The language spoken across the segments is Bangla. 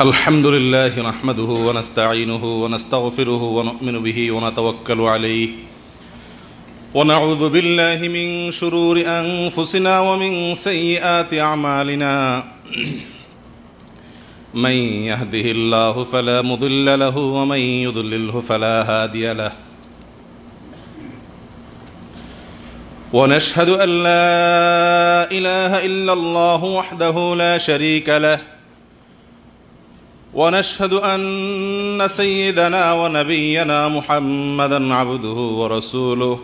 الحمد لله نحمده ونستعينه ونستغفره ونؤمن به ونتوكل عليه ونعوذ بالله من شرور أنفسنا ومن سيئات أعمالنا من يهده الله فلا مضل له ومن يضلله فلا هادي له ونشهد أن لا إله إلا الله وحده لا شريك له ونشهد أن سيدنا ونبينا محمدًا عبده ورسوله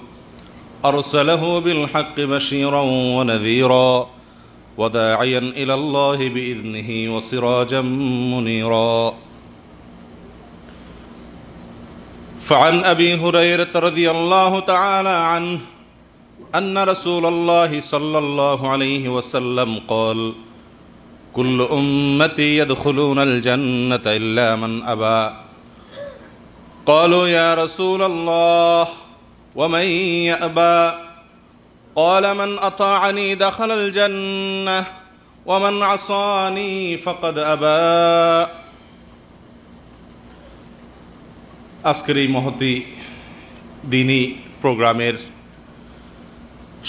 أرسله بالحق بشيرًا ونذيرًا وداعيًا إلى الله بإذنه وسراجًا منيرًا فعن أبي هريرة رضي الله تعالى عنه أن رسول الله صلى الله عليه وسلم قال: كل أمتي يدخلون الجنة إلا من أبى. قالوا يا رسول الله ومن يأبى؟ قال من أطاعني دخل الجنة ومن عصاني فقد أبى. আজকের এই মহতি দিনী প্রোগ্রামের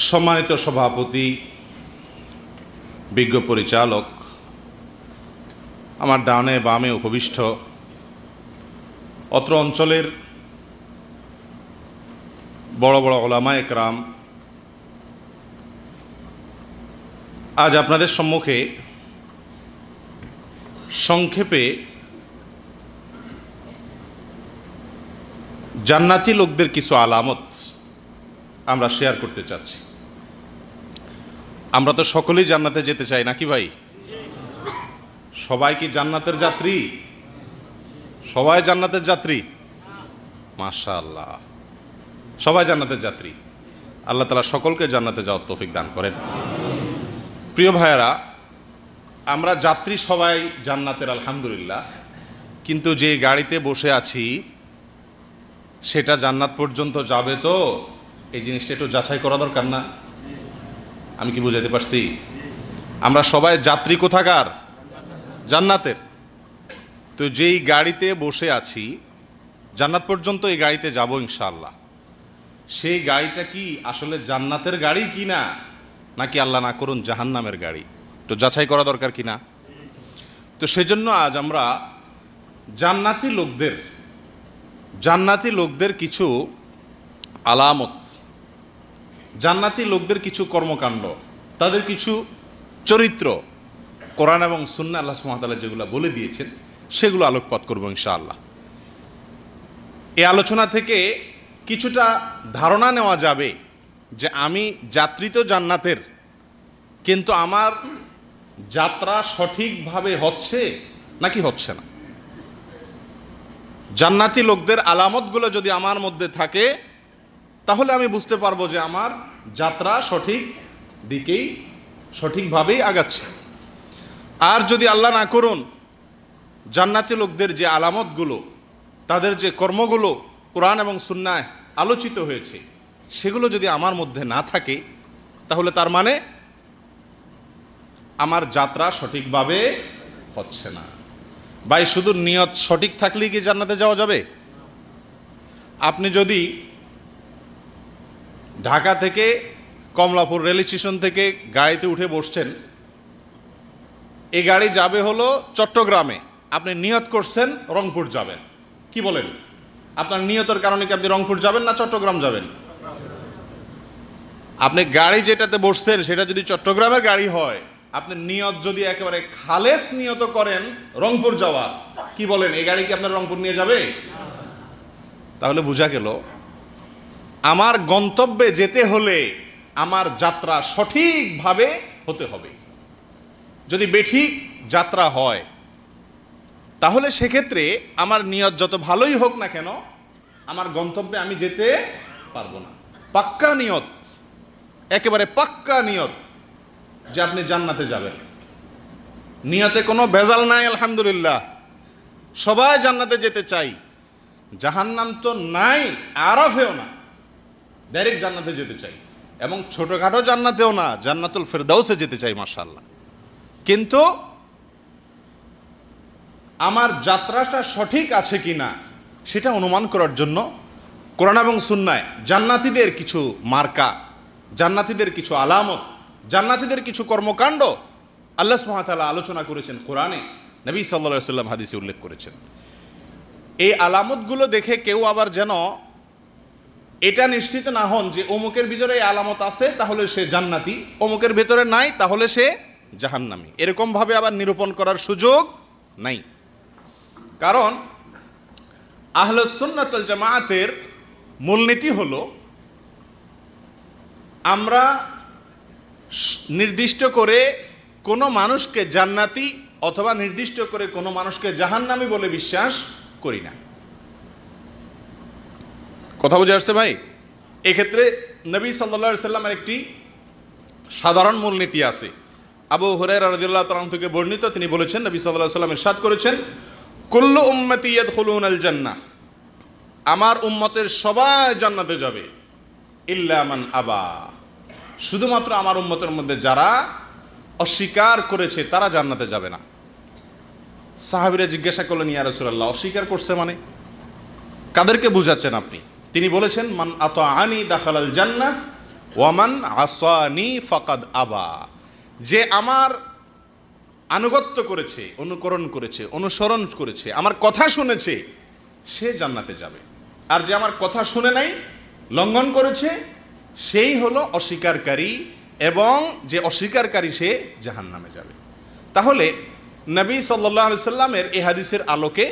সম্মানিত সভাপতি, বিজ্ঞ পরিচালক, আমার ডানে বামে উপবিষ্ট অত্র অঞ্চলের বড় বড় ওলামায়ে কেরাম, আজ আপনাদের সম্মুখে সংক্ষেপে জান্নাতি লোকদের কিছু আলামত আমরা শেয়ার করতে চাচ্ছি। আমরা তো সকলেই জান্নাতে যেতে চাই নাকি ভাই? সবাই কি জান্নাতের যাত্রী? সবাই জান্নাতের যাত্রী? মাশাআল্লাহ, সবাই জান্নাতের যাত্রী। আল্লাহ তাআলা সকলকে জান্নাতে যাওয়ার তৌফিক দান করেন। প্রিয় ভাইয়েরা, আমরা যাত্রী সবাই জান্নাতের আলহামদুলিল্লাহ, কিন্তু যে গাড়িতে বসে আছি সেটা জান্নাত পর্যন্ত যাবে তো? এই জিনিসটা একটু যাচাই করা দরকার না? আমি কি বুঝাতে পারছি? আমরা সবাই যাত্রী কোথাকার? জান্নাতের। তো যেই গাড়িতে বসে আছি জান্নাত পর্যন্ত এই গাড়িতে যাব ইনশাআল্লাহ, সেই গাড়িটা কি আসলে জান্নাতের গাড়ি কি না, নাকি আল্লাহ না করুন জাহান্নামের গাড়ি? তো যাচাই করা দরকার কি না? তো সেজন্য আজ আমরা জান্নাতি লোকদের কিছু আলামত, জান্নাতি লোকদের কিছু কর্মকাণ্ড, তাদের কিছু চরিত্র, কোরআন এবং সুন্নাহ আল্লাহ সুবহানাহু ওয়া তাআলা যেগুলো বলে দিয়েছেন সেগুলো আলোকপাত করব ইনশাআল্লাহ। এই আলোচনা থেকে কিছুটা ধারণা নেওয়া যাবে যে আমি যাত্রী তো জান্নাতের, কিন্তু আমার যাত্রা সঠিকভাবে হচ্ছে নাকি হচ্ছে না। জান্নাতি লোকদের আলামতগুলো যদি আমার মধ্যে থাকে তাহলে আমি বুঝতে পারবো যে আমার যাত্রা সঠিক দিকেই, সঠিকভাবেই আগাচ্ছে। আর যদি আল্লাহ না করুন জান্নাতি লোকদের যে আলামতগুলো, তাদের যে কর্মগুলো কোরআন এবং সুন্নায় আলোচিত হয়েছে সেগুলো যদি আমার মধ্যে না থাকে তাহলে তার মানে আমার যাত্রা সঠিকভাবে হচ্ছে না। ভাই, শুধু নিয়ত সঠিক থাকলেই কি জান্নাতে যাওয়া যাবে? আপনি যদি ঢাকা থেকে কমলাপুর রেল স্টেশন থেকে গাড়িতে উঠে বসছেন, এই গাড়ি যাবে হলো চট্টগ্রামে, আপনি নিয়ত করছেন রংপুর যাবেন, কি বলেন? আপনার নিয়তের কারণে কি আপনি রংপুর যাবেন না চট্টগ্রাম যাবেন? আপনি গাড়ি যেটাতে বসছেন সেটা যদি চট্টগ্রামের গাড়ি হয়, আপনি নিয়ত যদি একেবারে খালেস নিয়ত করেন রংপুর যাওয়া, কি বলেন? এই গাড়ি কি আপনার রংপুর নিয়ে যাবে? তাহলে বোঝা গেল আমার গন্তব্যে যেতে হলে আমার যাত্রা সঠিকভাবে হতে হবে। যদি বেঠিক যাত্রা হয় তাহলে সেক্ষেত্রে আমার নিয়ত যত ভালোই হোক না কেন আমার গন্তব্যে আমি যেতে পারবো না। পাক্কা নিয়ত, একেবারে পাক্কা নিয়ত যে আপনি জান্নাতে যাবেন, নিয়তে কোনো ভেজাল নাই আলহামদুলিল্লাহ, সবাই জান্নাতে যেতে চাই, জাহান্নাম তো নাই, আরাফেও না, ডাইরেক্ট জান্নাতে যেতে চাই, এবং ছোটখাটো জান্নাতেও না, জান্নাতুল ফেরদাউসে যেতে চাই মাশাআল্লাহ। কিন্তু আমার যাত্রাটা সঠিক আছে কিনা সেটা অনুমান করার জন্য কোরআন এবং সুন্নায় জান্নাতীদের কিছু মার্কা, জান্নাতীদের কিছু আলামত, জান্নাতীদের কিছু কর্মকাণ্ড আল্লাহ সুবহানাহু ওয়া তাআলা আলোচনা করেছেন কোরআনে, নবী সাল্লাল্লাহু আলাইহি ওয়াসাল্লাম হাদিসে উল্লেখ করেছেন। এই আলামতগুলো দেখে কেউ আবার যেন এটা নিশ্চিত না হন যে অমুকের ভিতরে এই আলামত আছে তাহলে সে জান্নাতি, অমুকের ভিতরে নাই তাহলে সে জাহান্নামী, এরকম ভাবে আবার নিরূপণ করার সুযোগ নাই। কারণ আহলুস সুন্নাত ওয়াল জামাআতের মূলনীতি হলো আমরা নির্দিষ্ট করে কোনো মানুষকে জান্নাতি অথবা নির্দিষ্ট করে কোনো মানুষকে জাহান্নামী বলে বিশ্বাস করি না। কথা বুঝে আসছে ভাই? এক্ষেত্রে নবী সাল্লাল্লাহু আলাইহি সাল্লামের একটি সাধারণ মূলনীতি আছে। আবু হুরায়রা রাদিয়াল্লাহু তাআলা আনহু থেকে বর্ণিত, তিনি বলেছেন নবী সাল্লাল্লাহু আলাইহি সাল্লাম ইরশাদ করেছেন, কুল্লু উম্মতি ইয়াদখুলুনাল জান্নাহ, আমার উম্মতের সবাই জান্নাতে যাবে, ইল্লা মান আবা, শুধুমাত্র আমার উম্মতের মধ্যে যারা অস্বীকার করেছে তারা জান্নাতে যাবে না। সাহাবীরা জিজ্ঞাসা করলেন, ইয়া রাসূলুল্লাহ, অস্বীকার করছে মানে কাদেরকে বুঝাচ্ছেন আপনি? তিনি বলেছেন, মান আতাআনি দাখালাল জান্নাহ ওয়া মান আসানি ফাকাদ আবা, যে আমার আনুগত্য করেছে, অনুকরণ করেছে, অনুসরণ করেছে, আমার কথা শুনেছে, সে জান্নাতে যাবে। আর যে আমার কথা শুনে নাই, লঙ্ঘন করেছে, সেই হলো অস্বীকারী, এবং যে অস্বীকারী সে জাহান্নামে যাবে। তাহলে নবী সাল্লাল্লাহু আলাইহি সাল্লামের এই হাদিসের আলোকে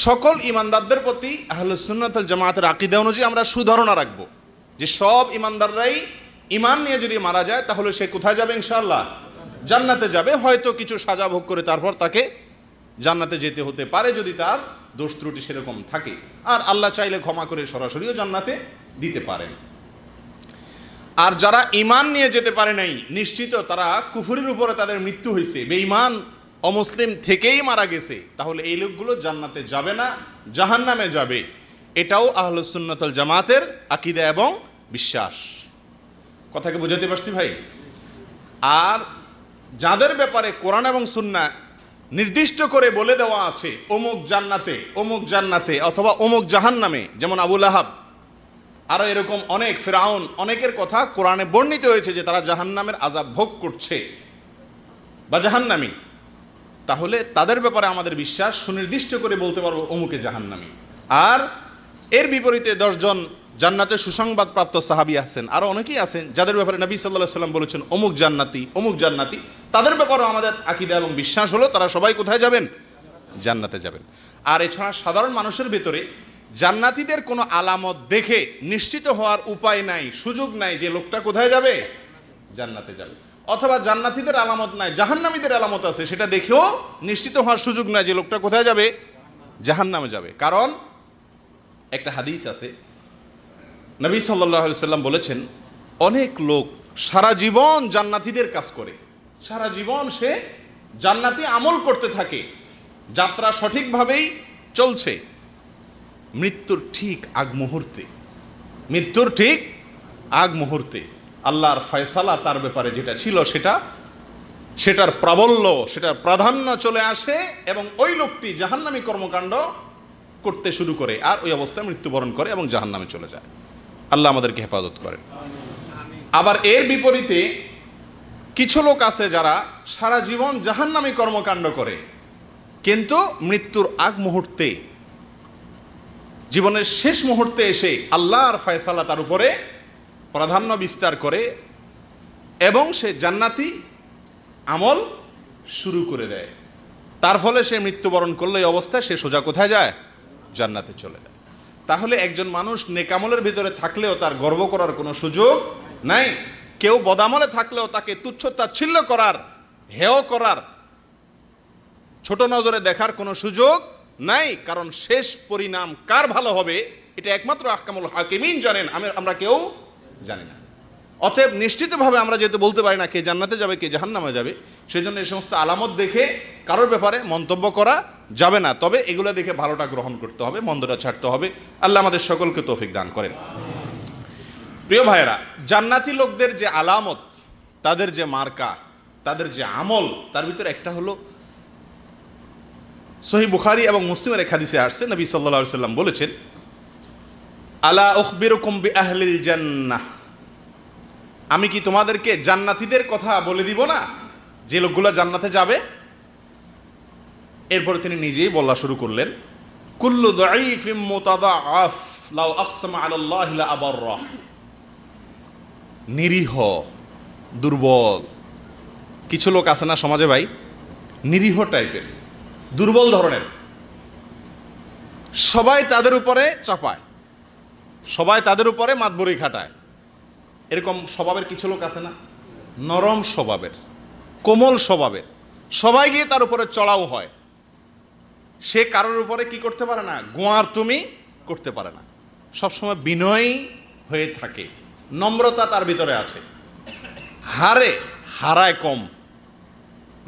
সকল ইমানদারদের প্রতি আহলুস সুন্নাত ওয়াল জামাআতের আকীদা অনুযায়ী আমরা সুধারণা রাখবো যে সব ইমানদাররাই ইমান নিয়ে যদি মারা যায় তাহলে সে কোথায় যাবে? ইনশাআল্লাহ জান্নাতে যাবে। হয়তো কিছু সাজা ভোগ করে তারপর তাকে জান্নাতে যেতে হতে পারে যদি তার দোষ ত্রুটি সেরকম থাকে, আর আল্লাহ চাইলে ক্ষমা করে সরাসরিও জান্নাতে দিতে পারেন। আর যারা ইমান নিয়ে যেতে পারে নাই, নিশ্চিত তারা কুফরির উপরে তাদের মৃত্যু হয়েছে, বেঈমান অমুসলিম থেকেই মারা গেছে, তাহলে এই লোকগুলো জান্নাতে যাবে না, জাহান্নামে যাবে। এটাও আহলুস সুন্নাত ওয়াল জামাতের আকীদা এবং বিশ্বাস। কথাকে বুঝাতে পারছি ভাই? আর যাদের ব্যাপারে কোরআন এবং সুন্নাহ নির্দিষ্ট করে বলে দেওয়া আছে অমুক জান্নাতে, অমুক জান্নাতে অথবা অমুক জাহান্নামে, যেমন আবু লাহাব, আরো এরকম অনেক, ফিরআউন, অনেকের কথা কোরআনে বর্ণিত হয়েছে যে তারা জাহান্নামের আযাব ভোগ করছে বা জাহান্নামী, তাহলে তাদের ব্যাপারে আমাদের বিশ্বাস সুনির্দিষ্ট করে বলতে পারবো অমুকে জাহান্নামী। আর এর বিপরীতে 10 জন জান্নাতে সুসংবাদ প্রাপ্ত সাহাবী আছেন, আরো অনেকেই আছেন যাদের ব্যাপারে নবী সাল্লাল্লাহু আলাইহি সাল্লাম বলেছেন অমুক জান্নাতি, অমুক জান্নাতি, তাদের ব্যাপারেও আমাদের আকীদা এবং বিশ্বাস হলো তারা সবাই কোথায় যাবেন? জান্নাতে যাবেন। আর এছাড়া সাধারণ মানুষের ভিতরে জান্নাতীদের কোনো আলামত দেখে নিশ্চিত হওয়ার উপায় নাই, সুযোগ নাই যে লোকটা কোথায় যাবে? জান্নাতে যাবে। অথবা জান্নাতীদের আলামত নাই, জাহান্নামীদের আলামত আছে, সেটা দেখেও নিশ্চিত হওয়ার সুযোগ নাই যে লোকটা কোথায় যাবে? জাহান্নামে যাবে। কারণ একটা হাদিস আছে, নবী সাল্লাল্লাহু আলাইহি সাল্লাম বলেছেন, অনেক লোক সারা জীবন জান্নাতীদের কাজ করে, সারা জীবন সে জান্নাতি আমল করতে থাকে, যাত্রা সঠিকভাবেই চলছে, মৃত্যুর ঠিক আগ মুহূর্তে আল্লাহর ফয়সালা তার ব্যাপারে যেটা ছিল সেটার প্রাবল্য, সেটার প্রাধান্য চলে আসে এবং ওই লোকটি জাহান্নামী কর্মকাণ্ড করতে শুরু করে, আর ওই অবস্থায় মৃত্যুবরণ করে এবং জাহান্নামে চলে যায়। আল্লাহ আমাদেরকে হেফাজত করেন। আবার এর বিপরীতে কিছু লোক আছে যারা সারা জীবন জাহান্নামী কর্মকাণ্ড করে, কিন্তু মৃত্যুর আগ মুহূর্তে, জীবনের শেষ মুহূর্তে এসে আল্লাহর ফয়সালা তার উপরে প্রাধান্য বিস্তার করে এবং সে জান্নাতি আমল শুরু করে দেয়। তার ফলে সে মৃত্যুবরণ করলে এই অবস্থায় সে সোজা কোথায় যায়? জান্নাতে চলে যায়। তাহলে একজন মানুষ নেকামলের ভিতরে থাকলেও তার গর্ব করার কোনো সুযোগ নাই, কেউ বদামলে থাকলেও তাকে তুচ্ছ তাচ্ছিল্য করার, হেয় করার, ছোট নজরে দেখার কোনো সুযোগ নাই। কারণ শেষ পরিণাম কার ভালো হবে এটা একমাত্র আহকামুল হাকিমিন জানেন, আমরা কেউ জানি না। অতএব নিশ্চিতভাবে আমরা যেহেতু বলতে পারি না কে জান্নাতে যাবে কে জাহান্নামে যাবে, সেজন্য এই সমস্ত আলামত দেখে কারোর ব্যাপারে মন্তব্য করা যাবে না। তবে এগুলো দেখে ভালোটা গ্রহণ করতে হবে, মন্দটা ছাড়তে হবে। আল্লাহ আমাদের সকলকে তৌফিক দান করেন। প্রিয় ভাইয়েরা, জান্নাতি লোকদের যে আলামত, তাদের যে মার্কা, তাদের যে আমল, তার ভিতরে একটা হলো সহিহ বুখারী এবং মুসলিমের এক হাদিসে আসছে, নবী সাল্লাল্লাহু আলাইহি সাল্লাম বলেছেন, আলা উখবিরুকুম বিআহলিল জান্নাহ, আমি কি তোমাদেরকে জান্নাতীদের কথা বলে দিব না, যে লোকগুলো জান্নাতে যাবে? এরপরে তিনি নিজেই বলা শুরু করলেন, কুল্লু দাঈফিম মুতাদাআফ লাউ আকসামা আলাল্লাহি লা আবাররা। নিরীহ, দুর্বল কিছু লোক আছে না সমাজে ভাই, নিরীহ টাইপের, দুর্বল ধরনের, সবাই তাদের উপরে চাপায়, সবাই তাদের উপরে মাতবরি খাটায়। এরকম স্বভাবের কিছু লোক আছে না, নরম স্বভাবের, কোমল স্বভাবের, সবাই গিয়ে তার উপরে চড়াও হয়। সে কারোর উপরে কি করতে পারে না, গোয়ার তুমি করতে পারে না, সবসময় বিনয়ী হয়ে থাকে, নম্রতা তার ভিতরে আছে, হারে হারায় কম,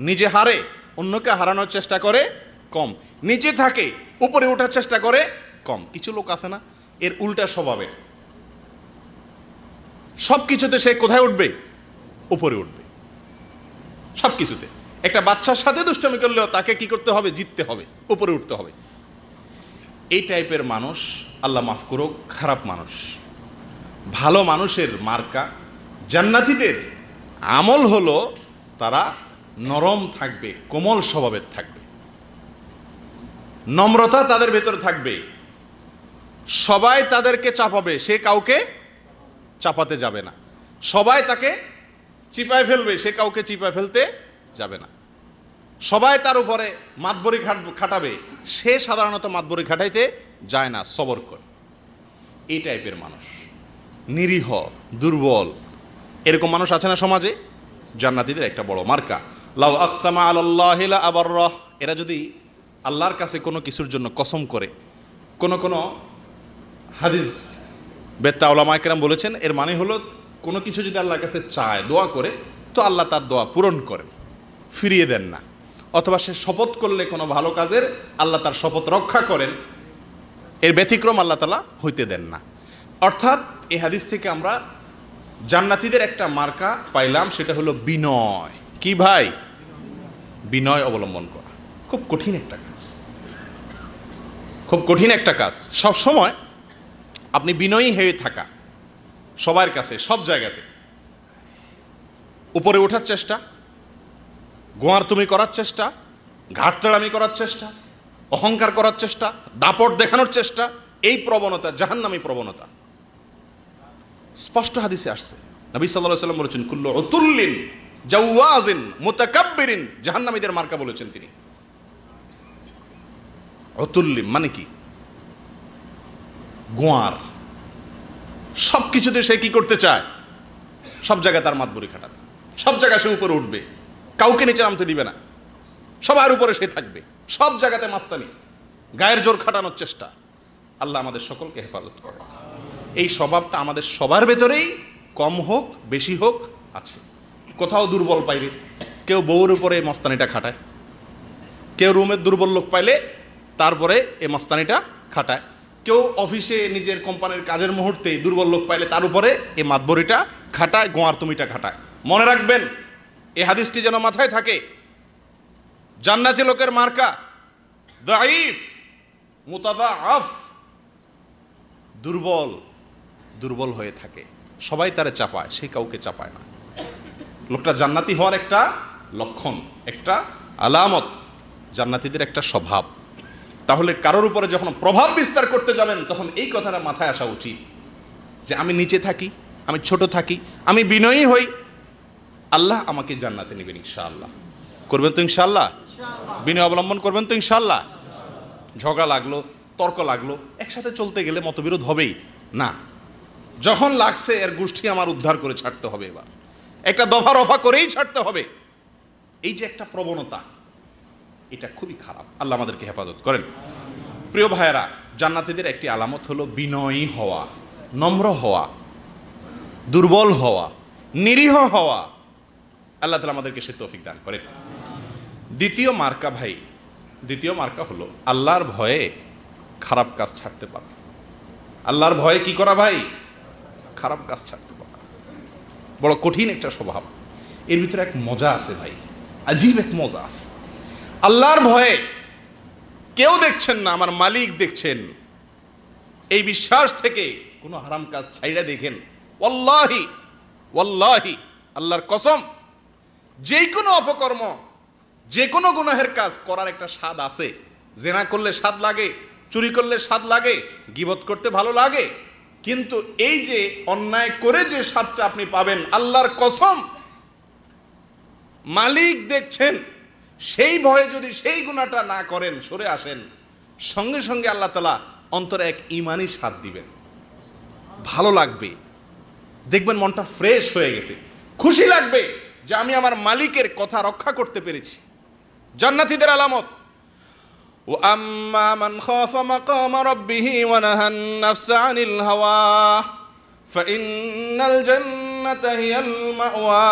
নিজে হারে অন্যকে হারানোর চেষ্টা করে কম, নিচে থাকে উপরে ওঠার চেষ্টা করে কম। কিছু লোক আছে না এর উল্টা স্বভাবের, সব কিছুতে সে কোথায় উঠবে, উপরে উঠবে সব কিছুতে। একটা বাচ্চার সাথে দুষ্টামি করলেও তাকে কি করতে হবে, জিততে হবে, উপরে উঠতে হবে। এই টাইপের মানুষ আল্লাহ মাফ করুক, খারাপ মানুষ। ভালো মানুষের মার্কা, জান্নাতীদের আমল হলো তারা নরম থাকবে, কোমল স্বভাবের থাকবে, নম্রতা তাদের ভেতর থাকবে, সবাই তাদেরকে চাপাবে, সে কাউকে চাপাতে যাবে না, সবাই তাকে চিপায় ফেলবে, সে কাউকে চিপায় ফেলতে যাবে না, সবাই তার উপরে মাতবরি খাটাবে, সে সাধারণত মাতবরি খাটাইতে যায় না, সবর করে। এই টাইপের মানুষ, নিরীহ, দুর্বল, এরকম মানুষ আছে না সমাজে, জান্নাতীদের একটা বড় মার্কা। লাউ আকসামা আলাল্লাহি লা আবাররা, এরা যদি আল্লাহর কাছে কোনো কিছুর জন্য কসম করে, কোন হাদিস বেত্তা উলামায়ে কেরাম বলেছেন, এর মানে হলো কোনো কিছু যদি আল্লাহর কাছে চায়, দোয়া করে, তো আল্লাহ তার দোয়া পূরণ করেন, ফিরিয়ে দেন না। অথবা সে শপথ করলে কোনো ভালো কাজের, আল্লাহ তার শপথ রক্ষা করেন, এর ব্যতিক্রম আল্লাহ তাআলা হইতে দেন না। অর্থাৎ এই হাদিস থেকে আমরা জান্নাতীদের একটা মার্কা পাইলাম, সেটা হলো বিনয়। কি ভাই? বিনয় অবলম্বন করা খুব কঠিন একটা কাজ, খুব কঠিন একটা কাজ। সব সময় আপনি বিনয়ী হয়ে থাকা, সবার কাছে, সব জায়গাতে উপরে ওঠার চেষ্টা, গোয়ার তুমি করার চেষ্টা, ঘাটতাড়ামি করার চেষ্টা, অহংকার করার চেষ্টা, দাপট দেখানোর চেষ্টা, এই প্রবণতা জাহান্নামী প্রবণতা স্পষ্ট হাদিসে আসছে। নবী সাল্লাল্লাহু আলাইহি ওয়াসাল্লাম বলেছেন, কুল্লু উতুল্লিন জাওয়াজিন মুতাকাব্বিরিন, জাহান্নামীদের মার্কা বলেছেন তিনি। উতুল্লিম মানে কি? গোয়ার, সব কিছুতে সে কি করতে চায়, সব জায়গায় তার মাতবরি খাটাবে, সব জায়গায় সে উপরে উঠবে, কাউকে নিচে নামতে দিবে না, সবার উপরে সে থাকবে, সব জায়গাতে মাস্তানি, গায়ের জোর খাটানোর চেষ্টা। আল্লাহ আমাদের সকলকে হেফাজত করে। এই স্বভাবটা আমাদের সবার ভেতরেই কম হোক বেশি হোক আছে। কোথাও দুর্বল পাইলে কেউ বউর উপরে এই মস্তানিটা খাটায়, কেউ রুমের দুর্বল লোক পাইলে তারপরে এই মস্তানিটা খাটায়, কেউ অফিসে নিজের কোম্পানির কাজের মুহূর্তে দুর্বল লোক পাইলে তার উপরে এই মাতবরিটা খাটায়, গোয়ার তুমিটা খাটায়। মনে রাখবেন, এই হাদিসটি যেন মাথায় থাকে, জান্নাতি লোকের মার্কা দাঈফ মুতাদাআফ, দুর্বল, দুর্বল হয়ে থাকে, সবাই তারে চাপায়, সে কাউকে চাপায় না। লোকটা জান্নাতি হওয়ার একটা লক্ষণ, একটা আলামত, জান্নাতীদের একটা স্বভাব। তাহলে কারোর উপরে যখন প্রভাব বিস্তার করতে যাবেন, তখন এই কথাটা মাথায় আসা উচিত যে আমি নিচে থাকি, আমি ছোট থাকি, আমি বিনয়ী হই, আল্লাহ আমাকে জান্নাতে নেবেন ইনশাআল্লাহ। করবেন তো ইনশাআল্লাহ? বিনয় অবলম্বন করবেন তো ইনশাআল্লাহ? ঝগড়া লাগলো, তর্ক লাগলো, একসাথে চলতে গেলে মতবিরোধ হবেই না। যখন লাগছে এর গোষ্ঠী আমার উদ্ধার করে ছাড়তে হবে, এবার একটা দফা রফা করেই ছাড়তে হবে। এই যে একটা প্রবণতা, এটা খুবই খারাপ। আল্লাহ আমাদেরকে হেফাজত করেন। প্রিয় ভাইয়েরা, জান্নাতীদের একটি আলামত হলো বিনয়ী হওয়া, নম্র হওয়া, দুর্বল হওয়া, নিরীহ হওয়া। আল্লাহ তাআলা আমাদেরকে সে তৌফিক দান করেন। দ্বিতীয় মার্কা ভাই, দ্বিতীয় মার্কা হলো আল্লাহর ভয়ে খারাপ কাজ ছাড়তে পারা। আল্লাহর ভয়ে কি করা ভাই? খারাপ কাজ ছাড়তে পারা। বড় কঠিন একটা স্বভাব। এর ভিতরে এক মজা আছে ভাই, আজীব এক মজা আছে। আল্লাহর ভয়ে কেউ দেখছেন না, আমার মালিক দেখছেন। এই বিশ্বাস থেকে কোনো হারাম কাজ ছাইড়া দেখেন, ওয়াল্লাহি ওয়াল্লাহি, আল্লাহর কসম, যে কোনো অপকর্ম, যে কোনো গুনাহের কাজ করার একটা স্বাদ আছে। জেনা করলে স্বাদ লাগে, চুরি করলে স্বাদ লাগে, গীবত করতে ভালো লাগে, কিন্তু এই যে অন্যায় করে যে স্বাদটা আপনি পাবেন, আল্লাহর কসম, মালিক দেখছেন, সেই ভয়ে যদি সেই গুনাহটা না করেন, সরে আসেন, সঙ্গে সঙ্গে আল্লাহ তাআলা অন্তরে এক ঈমানি স্বাদ দিবেন, ভালো লাগবে, দেখবেন মনটা ফ্রেশ হয়ে গেছে, খুশি লাগবে যে আমি আমার মালিকের কথা রক্ষা করতে পেরেছি। জান্নাতীদের আলামত, ও আম্মা মান খাফা মাকাম রাব্বিহি ওয়া নাহান নাফসা আনিল হাওয়া ফাইন্নাল জান্নাতা হিয়াল মাওয়া।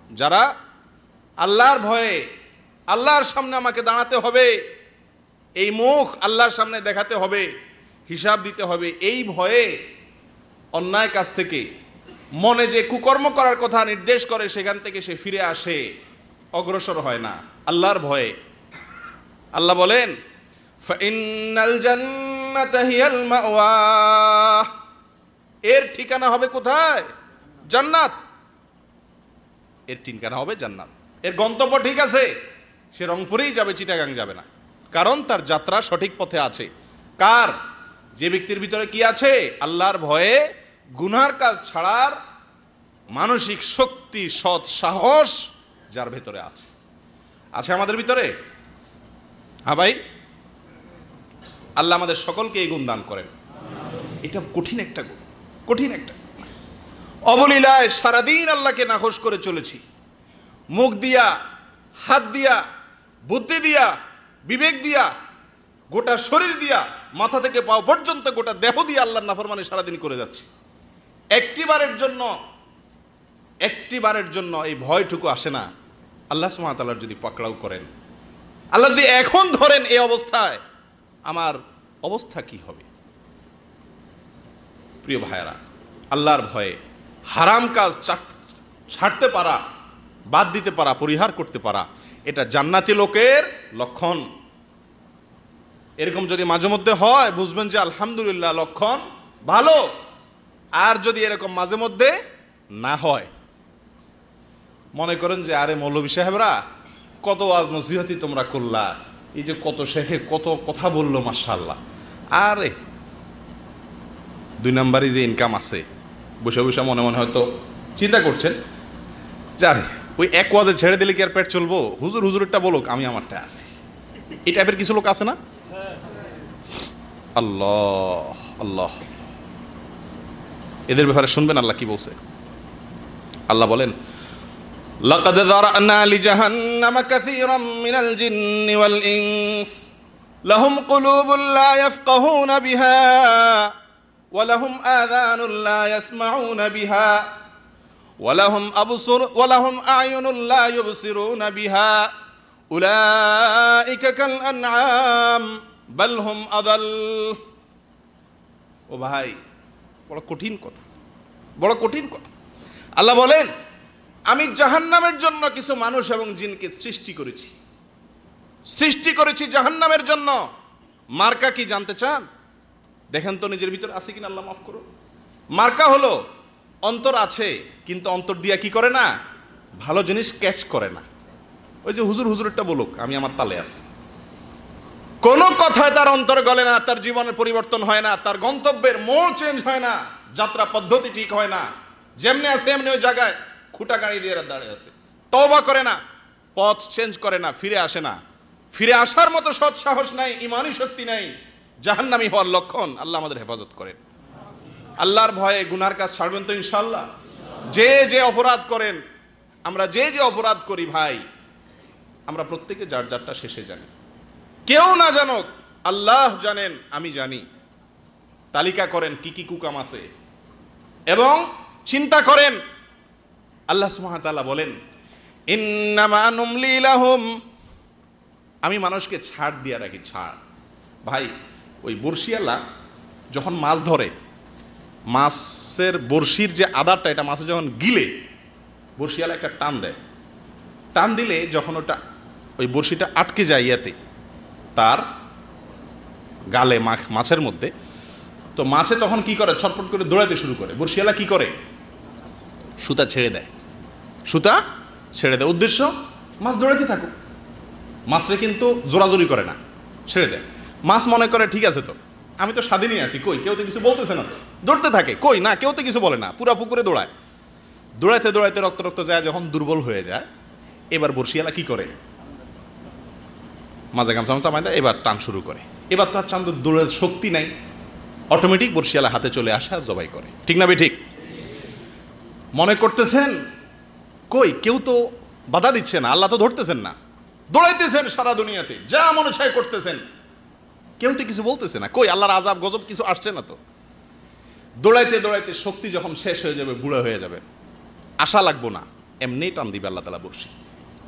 যারা আল্লাহর ভয়ে, আল্লাহর সামনে আমাকে দাঁড়াতে হবে, এই মুখ আল্লাহর সামনে দেখাতে হবে, হিসাব দিতে হবে, এই ভয়ে অন্যায় কাজ থেকে, মনে যে কুকর্ম করার কথা নির্দেশ করে সেখান থেকে সে ফিরে আসে, অগ্রসর হয় না, আল্লাহর ভয়ে। আল্লাহ বলেন ফাইন্নাল জান্নাতা হিয়াল মাওয়া, এর ঠিকানা হবে কোথায়? জান্নাত। এর ঠিকানা হবে জান্নাত। এর গন্তব্য ঠিক আছে, সে রংপুরেই যাবে, চিটাগাং যাবে না, কারণ তার যাত্রা সঠিক পথে আছে। কার? যে ব্যক্তির ভিতরে কি আছে? আল্লাহর ভয়ে গুনার কাজ ছাড়ার মানসিক শক্তি, সৎ সাহস যার ভেতরে আছে। আছে আমাদের ভিতরে? হ্যাঁ ভাই, আল্লাহ আমাদের সকলকে এই গুণ দান করেন। এটা কঠিন একটা গুণ, কঠিন একটা। অবলীলায় সারাদিন আল্লাহকে নাখোশ করে চলেছি, মুখ দিয়া, হাত দিয়া, বুদ্ধি দিয়া, বিবেক দিয়া, গোটা শরীর দিয়া, মাথা থেকে পাও পর্যন্ত গোটা দেহ দিয়ে আল্লাহর নাফরমানি সারাদিন করে যাচ্ছি। একটিবারের জন্য এই ভয়টুকু আসে না, আল্লাহ সুবহানাহু ওয়া তাআলা যদি পাকড়াও করেন, আল্লাহ যদি এখন ধরেন এই অবস্থায়, আমার অবস্থা কি হবে? প্রিয় ভাইয়েরা, আল্লাহর ভয়ে হারাম কাজ ছাড়তে পারা, বাদ দিতে পারা, পরিহার করতে পারা, এটা জান্নাতি লোকের লক্ষণ। এরকম যদি মাঝে মধ্যে হয়, বুঝবেন যে আলহামদুলিল্লাহ, লক্ষণ ভালো। আর যদি এরকম মাঝে মধ্যে না হয়, মনে করেন যে আরে মৌলভী সাহেবরা কত ওয়াজ নসিহতি তোমরা করলা, এই যে কত শেখে কত কথা বললো, মাশাআল্লাহ, আরে 2 নাম্বারই যে ইনকাম আছে, বসে বসে মনে মনে হয়তো চিন্তা করছেন যে আরে ওই এক ওয়াজে ছেড়ে দিলে কি আর পেট চলবো, হুজুর হুজুরেরটা বলুক, আমি আমারটা আছি। এই টাইপের কিছু লোক আছে না? আল্লাহ আল্লাহ, এদের ব্যাপারে শুনবেন আল্লাহ কি বলছে। আল্লাহ বলেন লাকাদ যারানা লিজাহান্নামা কাসীরাম মিনাল জিন্নি ওয়াল ইনস লাহুম কুলুবুন লা ইয়াফকাহুনা বিহা ওয়া লাহুম আযানুন লা ইয়াসমাউনা বিহা ওয়া লাহুম আ'য়ুনুন লা ইউবসিরুনা বিহা উলাইকা কাল আনআম বাল হুম আদাল। ও ভাই, বড় কঠিন কথা, বড় কঠিন কথা। আল্লাহ বলেন আমি জাহান্নামের জন্য কিছু মানুষ এবং জিনকে সৃষ্টি করেছি জাহান্নামের জন্য। মার্কা কি জানতে চান? দেখেন তো নিজের ভিতরে আছে কিনা, আল্লাহ মাফ করুন। মার্কা হলো অন্তর আছে, কিন্তু অন্তর দিয়া কি করে না, ভালো জিনিস ক্যাচ করে না। ওই যে হুজুর হুজুরেরটা বলুক, আমি আমার তালে আছি, কোনো কথায় তার অন্তর গলে না, তার জীবনের পরিবর্তন হয় না, তার গন্তব্যের মোড় চেঞ্জ হয় না, যাত্রা পদ্ধতি ঠিক হয় না, যেমনি আছে এমনি ওই জায়গায় খুঁটা গাড়ি দিয়ে দাঁড়িয়ে আছে, তওবা করে না, পথ চেঞ্জ করে না, ফিরে আসে না, ফিরে আসার মতো সৎ সাহস নাই, ঈমানি শক্তি নাই, জাহান্নামী হওয়ার লক্ষণ। আল্লাহ আমাদের হেফাজত করেন। আল্লাহর ভয়ে গুনার কাজ ছাড়বেন তো ইনশাআল্লাহ। যে যে অপরাধ করেন, আমরা যে যে অপরাধ করি ভাই, আমরা প্রত্যেকে যার যারটা শেষে জানি। কেউ না জানুক, আল্লাহ জানেন, আমি জানি। তালিকা করেন কি কি কুকাম আছে এবং চিন্তা করেন। আল্লাহ সুবহানাহু ওয়া তাআলা বলেন ইন্নামা নুমলি লাহুম, আমি মানুষকে ছাড় দিয়ে রাখি, ছাড়। ভাই, ওই বড়শিওয়ালা যখন মাছ ধরে, মাছের বড়শির যে আদারটা, এটা মাছে যখন গিলে, বড়শিওয়ালা একটা টান দেয়, টান দিলে যখন ওটা ওই বড়শিটা আটকে যায় ইয়াতে, তার গালে, মাছের মধ্যে। তো মাছে তখন কি করে, ছটফট করে দৌড়াতে শুরু করে। বড়শিওয়ালা কি করে, সুতা ছেড়ে দেয়, সুতা ছেড়ে দেয়। উদ্দেশ্য, মাছ দৌড়াতে থাকুক, মাছরে কিন্তু জোরাজোরি করে না, ছেড়ে দেয়। মাছ মনে করে ঠিক আছে, তো আমি তো স্বাধীনই আছি, কই কেউ তো কিছু বলতেছে না, তো দৌড়তে থাকে, কই না কেউ তো কিছু বলে না, পুরা পুকুরে দৌড়ায়। দৌড়াইতে দৌড়াইতে রক্ত রক্ত যায়, যখন দুর্বল হয়ে যায়, এবার বড়শিওয়ালা কি করে, মাঝে গামছা গামছা মাঝে এবার টান শুরু করে। এবার তো আর চান্দ দৌড়ের শক্তি নাই, অটোমেটিক বড়শিওয়ালা হাতে চলে আসে আর জবাই করে। ঠিক না বে ঠিক? মনে করতেছেন কই কেউ তো বাধা দিচ্ছে না, আল্লাহ তো ধরতেছেন না, দৌড়াইতেছেন সারা দুনিয়াতে, যা মনে চায় করতেছেন, কেউ তো কিছু বলতেছে না, কই আল্লাহর আযাব গজব কিছু আসছে না তো। দৌড়াইতে দৌড়াইতে শক্তি যখন শেষ হয়ে যাবে, বুড়ো হয়ে যাবে, আশা লাগবো না, এমনি টান দিবে আল্লাহ তাআলা, বড়শি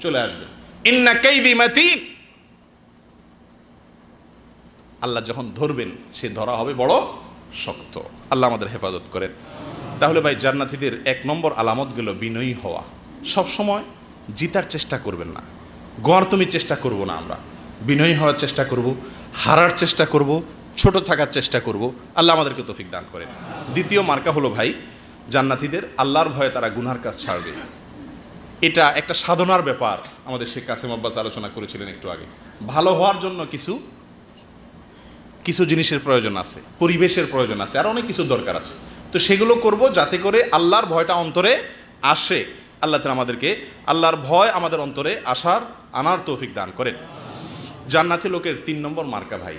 চলে আসবে। ইন্না কাইদি মাতিন, আল্লাহ যখন ধরবেন সে ধরা হবে বড় শক্ত। আল্লাহ আমাদের হেফাজত করেন। তাহলে ভাই, জান্নাতীদের 1 নম্বর আলামত গেল বিনয়ী হওয়া। সব সময় জিতার চেষ্টা করবেন না, গড় তুমি চেষ্টা করব না, আমরা বিনয়ী হওয়ার চেষ্টা করব, হারার চেষ্টা করব, ছোট থাকার চেষ্টা করব। আল্লাহ আমাদেরকে তৌফিক দান করেন। দ্বিতীয় মার্কা হলো ভাই, জান্নাতীদের আল্লাহর ভয়ে তারা গুনার কাজ ছাড়বে। এটা একটা সাধনার ব্যাপার। আমাদের শেখ কাসেম আব্বাস আলোচনা করেছিলেন একটু আগে। ভালো হওয়ার জন্য কিছু কিছু জিনিসের প্রয়োজন আছে, পরিবেশের প্রয়োজন আছে, আর অনেক কিছু দরকার আছে। তো সেগুলো করব যাতে করে আল্লাহর ভয়টা অন্তরে আসে। আল্লাহ তাআলা আমাদেরকে আল্লাহর ভয় আমাদের অন্তরে আনার তৌফিক দান করেন। জান্নাতি লোকের 3 নম্বর মার্কা ভাই,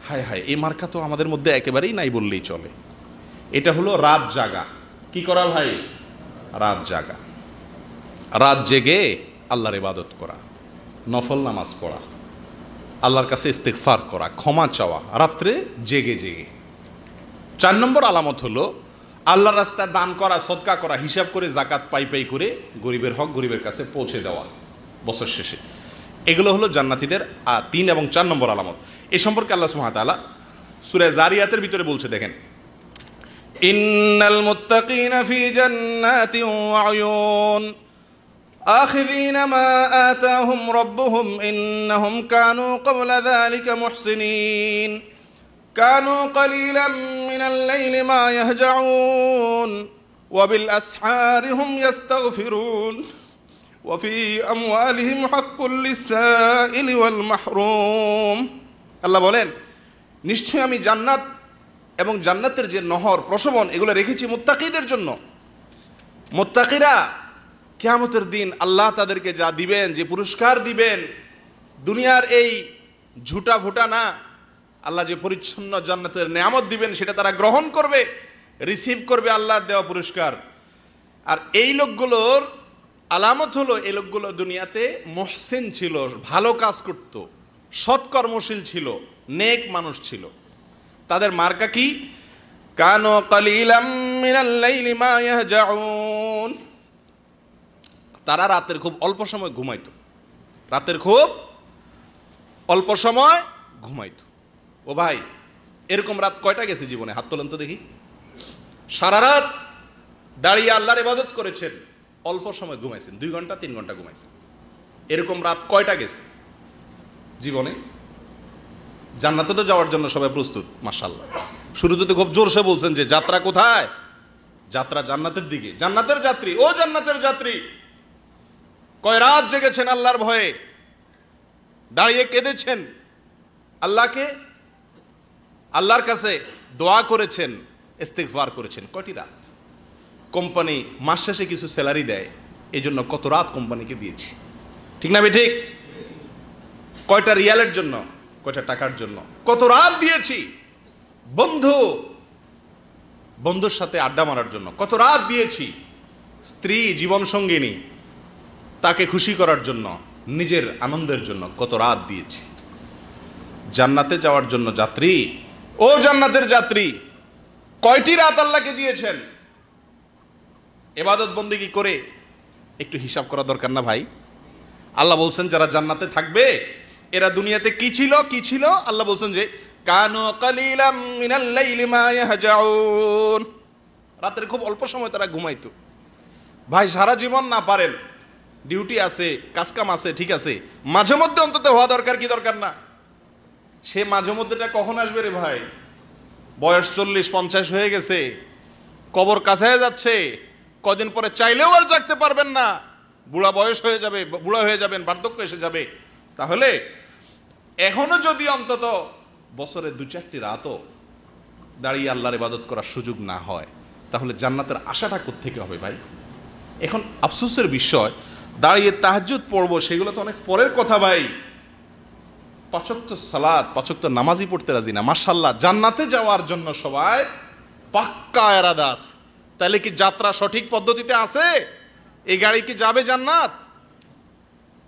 হায় হায়, এই মার্কা তো আমাদের মধ্যে একেবারেই নাই বললেই চলে। এটা হলো রাত জাগা। কি করা ভাই? রাত জাগা, রাত জেগে আল্লাহর ইবাদত করা, নফল নামাজ পড়া, আল্লাহর কাছে ইস্তিগফার করা, ক্ষমা চাওয়া, রাত্রে জেগে জেগে। 4 নম্বর আলামত হলো আল্লাহর রাস্তায় দান করা, সদকা করা, হিসাব করে জাকাত পাই পাই করে গরিবের হক গরিবের কাছে পৌঁছে দেওয়া বছর শেষে। এগুলো হলো জান্নাতীদের 3 এবং 4 নম্বর আলামত। এই সম্পর্কে আল্লাহ সুবহানাহু ওয়া তাআলা সূরা জারিয়াতের ভিতরে বলছে, দেখেন, ইন্নাল মুত্তাকিনা ফি জান্নাতিন ওয়া উয়ুন آخذين ما آتاهم ربهم إنهم كانوا قبل ذلك محسنين كانوا قليلا من الليل ما يهجعون وبالأسحار هم يستغفرون وفي أموالهم حق للسائل والمحروم। আল্লাহ বলেন, নিশ্চয়ই আমি জান্নাত এবং জান্নাতের যে নহর, প্রশবন, এগুলো রেখেছি মুত্তাকিদের জন্য। মুত্তাকিরা কিয়ামতের দিন আল্লাহ তাদেরকে যা দিবেন, যে পুরস্কার দিবেন, দুনিয়ার এই ঝুটা ভুটা না, আল্লাহ যে পরিচ্ছন্ন জান্নাতের নেয়ামত দিবেন সেটা তারা গ্রহণ করবে, রিসিভ করবে আল্লাহর দেওয়া পুরস্কার। আর এই লোকগুলোর আলামত হলো, এই লোকগুলো দুনিয়াতে মুহসিন ছিল, ভালো কাজ করত, সৎকর্মশীল ছিল, নেক মানুষ ছিল। তাদের মার্কা কি? কানু কালিলাম মিনাল লাইলি মা ইয়াহজাউন, তারা রাতের খুব অল্প সময় ঘুমাইতো, রাতের খুব অল্প সময় ঘুমাইতো। ও ভাই, এরকম রাত কয়টা গেছে জীবনে? হাত তোলেন তো দেখি। সারা রাত দাঁড়িয়ে আল্লাহর ইবাদত করেছেন, অল্প সময় ঘুমাইছেন, 2 ঘন্টা 3 ঘন্টা ঘুমাইছেন, এরকম রাত কয়টা গেছে জীবনে? জান্নাতে তো যাওয়ার জন্য সবাই প্রস্তুত, মাশাআল্লাহ। শুরুতে তো খুব জোরসে বলছেন যে যাত্রা কোথায়? যাত্রা জান্নাতের দিকে। জান্নাতের যাত্রী, ও জান্নাতের যাত্রী, কয় রাত জেগেছেন আল্লাহর ভয়ে, দাঁড়িয়ে কেঁদেছেন, আল্লাহর কাছে দোয়া করেছেন, ইস্তিগফার করেছেন। কয়টি রাত? কোম্পানি মাস শেষে কিছু স্যালারি দেয়, এই জন্য কত রাত কোম্পানিকে দিয়েছি, ঠিক না ঠিক? কয়টা রিয়ালের জন্য, কয়টা টাকার জন্য কত রাত দিয়েছি। বন্ধুর সাথে আড্ডা মারার জন্য কত রাত দিয়েছি। স্ত্রী, জীবন সঙ্গিনী, তাকে খুশি করার জন্য, নিজের আনন্দের জন্য কত রাত দিয়েছি। জান্নাতে যাওয়ার জন্য যাত্রী, ও জান্নাতের যাত্রী, কয়টি রাত আল্লাহকে দিয়েছেন? ইবাদত বন্দেগী করে একটু হিসাব করা দরকার না ভাই? আল্লাহ বলছেন যারা জান্নাতে থাকবে এরা দুনিয়াতে কি ছিল? আল্লাহ বলছেন যে কানু কালিলাম মিনাল লাইলি মা ইয়াহজাউন, রাতের খুব অল্প সময় তারা ঘুমাইতো। ভাই, সারা জীবন না পারেন, ডিউটি আছে, কাজকাম আছে, ঠিক আছে, মাঝে মধ্যে অন্তত হওয়া দরকার, কি দরকার না? সে মাঝে মধ্যেটা কখন আসবে রে ভাই? বয়স 40-50 হয়ে গেছে, কবর কাছে যাচ্ছে, কদিন পরে চাইলেও আর জাগতে পারবেন না, বুড়া বয়স হয়ে যাবে, বুড়া হয়ে যাবেন, বার্ধক্য এসে যাবে। তাহলে এখনো যদি অন্তত বছরে 2-4টি রাতও দাঁড়িয়ে আল্লাহর ইবাদত করার সুযোগ না হয়, তাহলে জান্নাতের আশাটা কোত্থেকে হবে ভাই? এখন আফসোসের বিষয়, দাঁড়িয়ে তাহাজ্জুদ পড়বো সেগুলো তো অনেক পরের কথা ভাই। 5 ওয়াক্ত সালাত, 5 ওয়াক্ত নামাজই পড়তে রাজি না। মাশাআল্লাহ, জান্নাতে যাওয়ার জন্য সবাই পাক্কা এরাদা আছে। তাহলে কি যাত্রা সঠিক পদ্ধতিতে আছে? এই গাড়ি কি যাবে জান্নাত?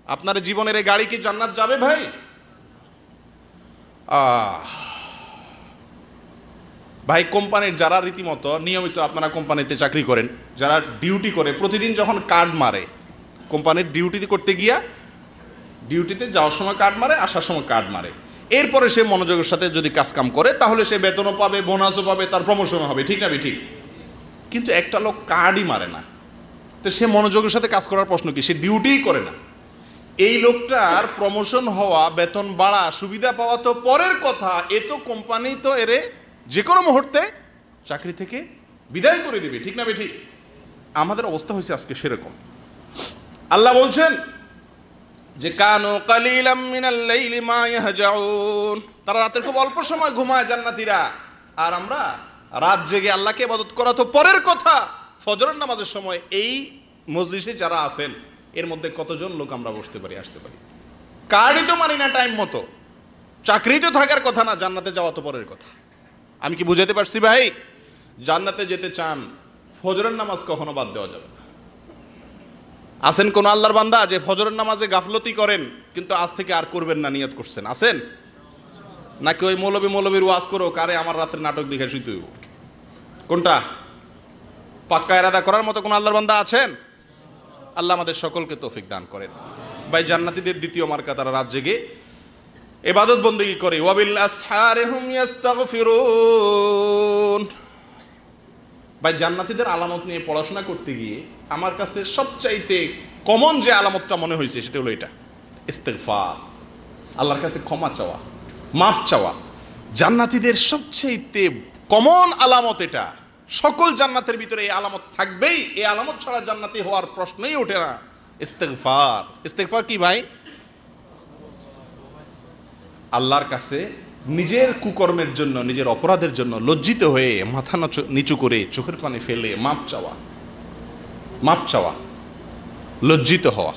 আপনার জীবনের এই গাড়ি কি জান্নাত যাবে ভাই? ভাই, কোম্পানির যারা রীতিমতো নিয়মিত, আপনারা কোম্পানিতে চাকরি করেন, যারা ডিউটি করে, প্রতিদিন যখন কার্ড মারে, কোম্পানির ডিউটি করতে গিয়া ডিউটিতে যাওয়ার সময় কার্ড মারে, আসার সময় কার্ড মারে, এরপরে সে মনোযোগের সাথে যদি কাজ কাম করে তাহলে সে বেতনও পাবে, বোনাসও পাবে, তার প্রমোশনও হবে, ঠিক না ঠিক? কিন্তু একটা লোক কার্ডই মারে না, তো সে মনোযোগের সাথে কাজ করার প্রশ্ন কি? সে ডিউটিই করে না। এই লোকটার প্রমোশন হওয়া, বেতন বাড়া, সুবিধা পাওয়া তো পরের কথা, এ তো কোম্পানি তো এরে যে কোনো মুহূর্তে চাকরি থেকে বিদায় করে দিবে, ঠিক না ঠিক? আমাদের অবস্থা হয়েছে আজকে সেরকম। আল্লাহ বলছেন যে কানু কালিলাম মিনাল লাইলি মা ইয়াহজাউন, তারা রাতের খুব অল্প সময় ঘুমায় জান্নাতীরা, আর আমরা রাত জেগে আল্লাহকে ইবাদত করা তো পরের কথা। ফজরের নামাজের সময় এই মজলিসে যারা আছেন এর মধ্যে কতজন লোক আমরা বসতে পারি, আসতে পারি? কার্ডই তো মানি না টাইম মতো, চাকরি তো থাকার কথা না, জান্নাতে যাওয়া তো পরের কথা। আমি কি বুঝাতে পারছি ভাই? জান্নাতে যেতে চান, ফজরের নামাজ কখনো বাদ দেওয়া যাবে না। আছেন কোন আল্লাহর বান্দা যে ফজরের নামাজে গাফলতি করেন কিন্তু আজ থেকে আর করবেন না নিয়ত করছেন? আছেন নাকি ওই মৌলবীর ওয়াজ করো কারে আমার রাতের নাটক দেখে শুইতে হইব? কোনটা? পাক্কা ইরাদা করার মতো কোন আল্লাহর বান্দা আছেন? আল্লাহ আমাদের সকলকে তৌফিক দান করেন। ভাই, জান্নাতীদের দ্বিতীয় মার্কা, তারা রাত জেগে ইবাদত বন্দেগী করে। ওয়াবিল আসহারি হুম ইস্তাগফিরুন। ভাই, জান্নাতীদের আলামত নিয়ে পড়াশোনা করতে গিয়ে আমার কাছে সবচাইতে কমন যে আলামতটা মনে হয়েছে সেটা হলো এটা, ইস্তিগফার, আল্লাহর কাছে ক্ষমা চাওয়া, মাফ চাওয়া। জান্নাতীদের সবচাইতে কমন আলামত এটা। সকল জান্নাতের ভিতরে এই আলামত থাকবেই, এই আলামত ছাড়া জান্নাতি হওয়ার প্রশ্নই ওঠে না। ইস্তিগফার। ইস্তিগফার কি ভাই? আল্লাহর কাছে নিজের কুকর্মের জন্য, নিজের অপরাধের জন্য লজ্জিত হয়ে মাথা নিচু করে চোখের পানি ফেলে মাপ চাওয়া, মাপ চাওয়া, লজ্জিত হওয়া।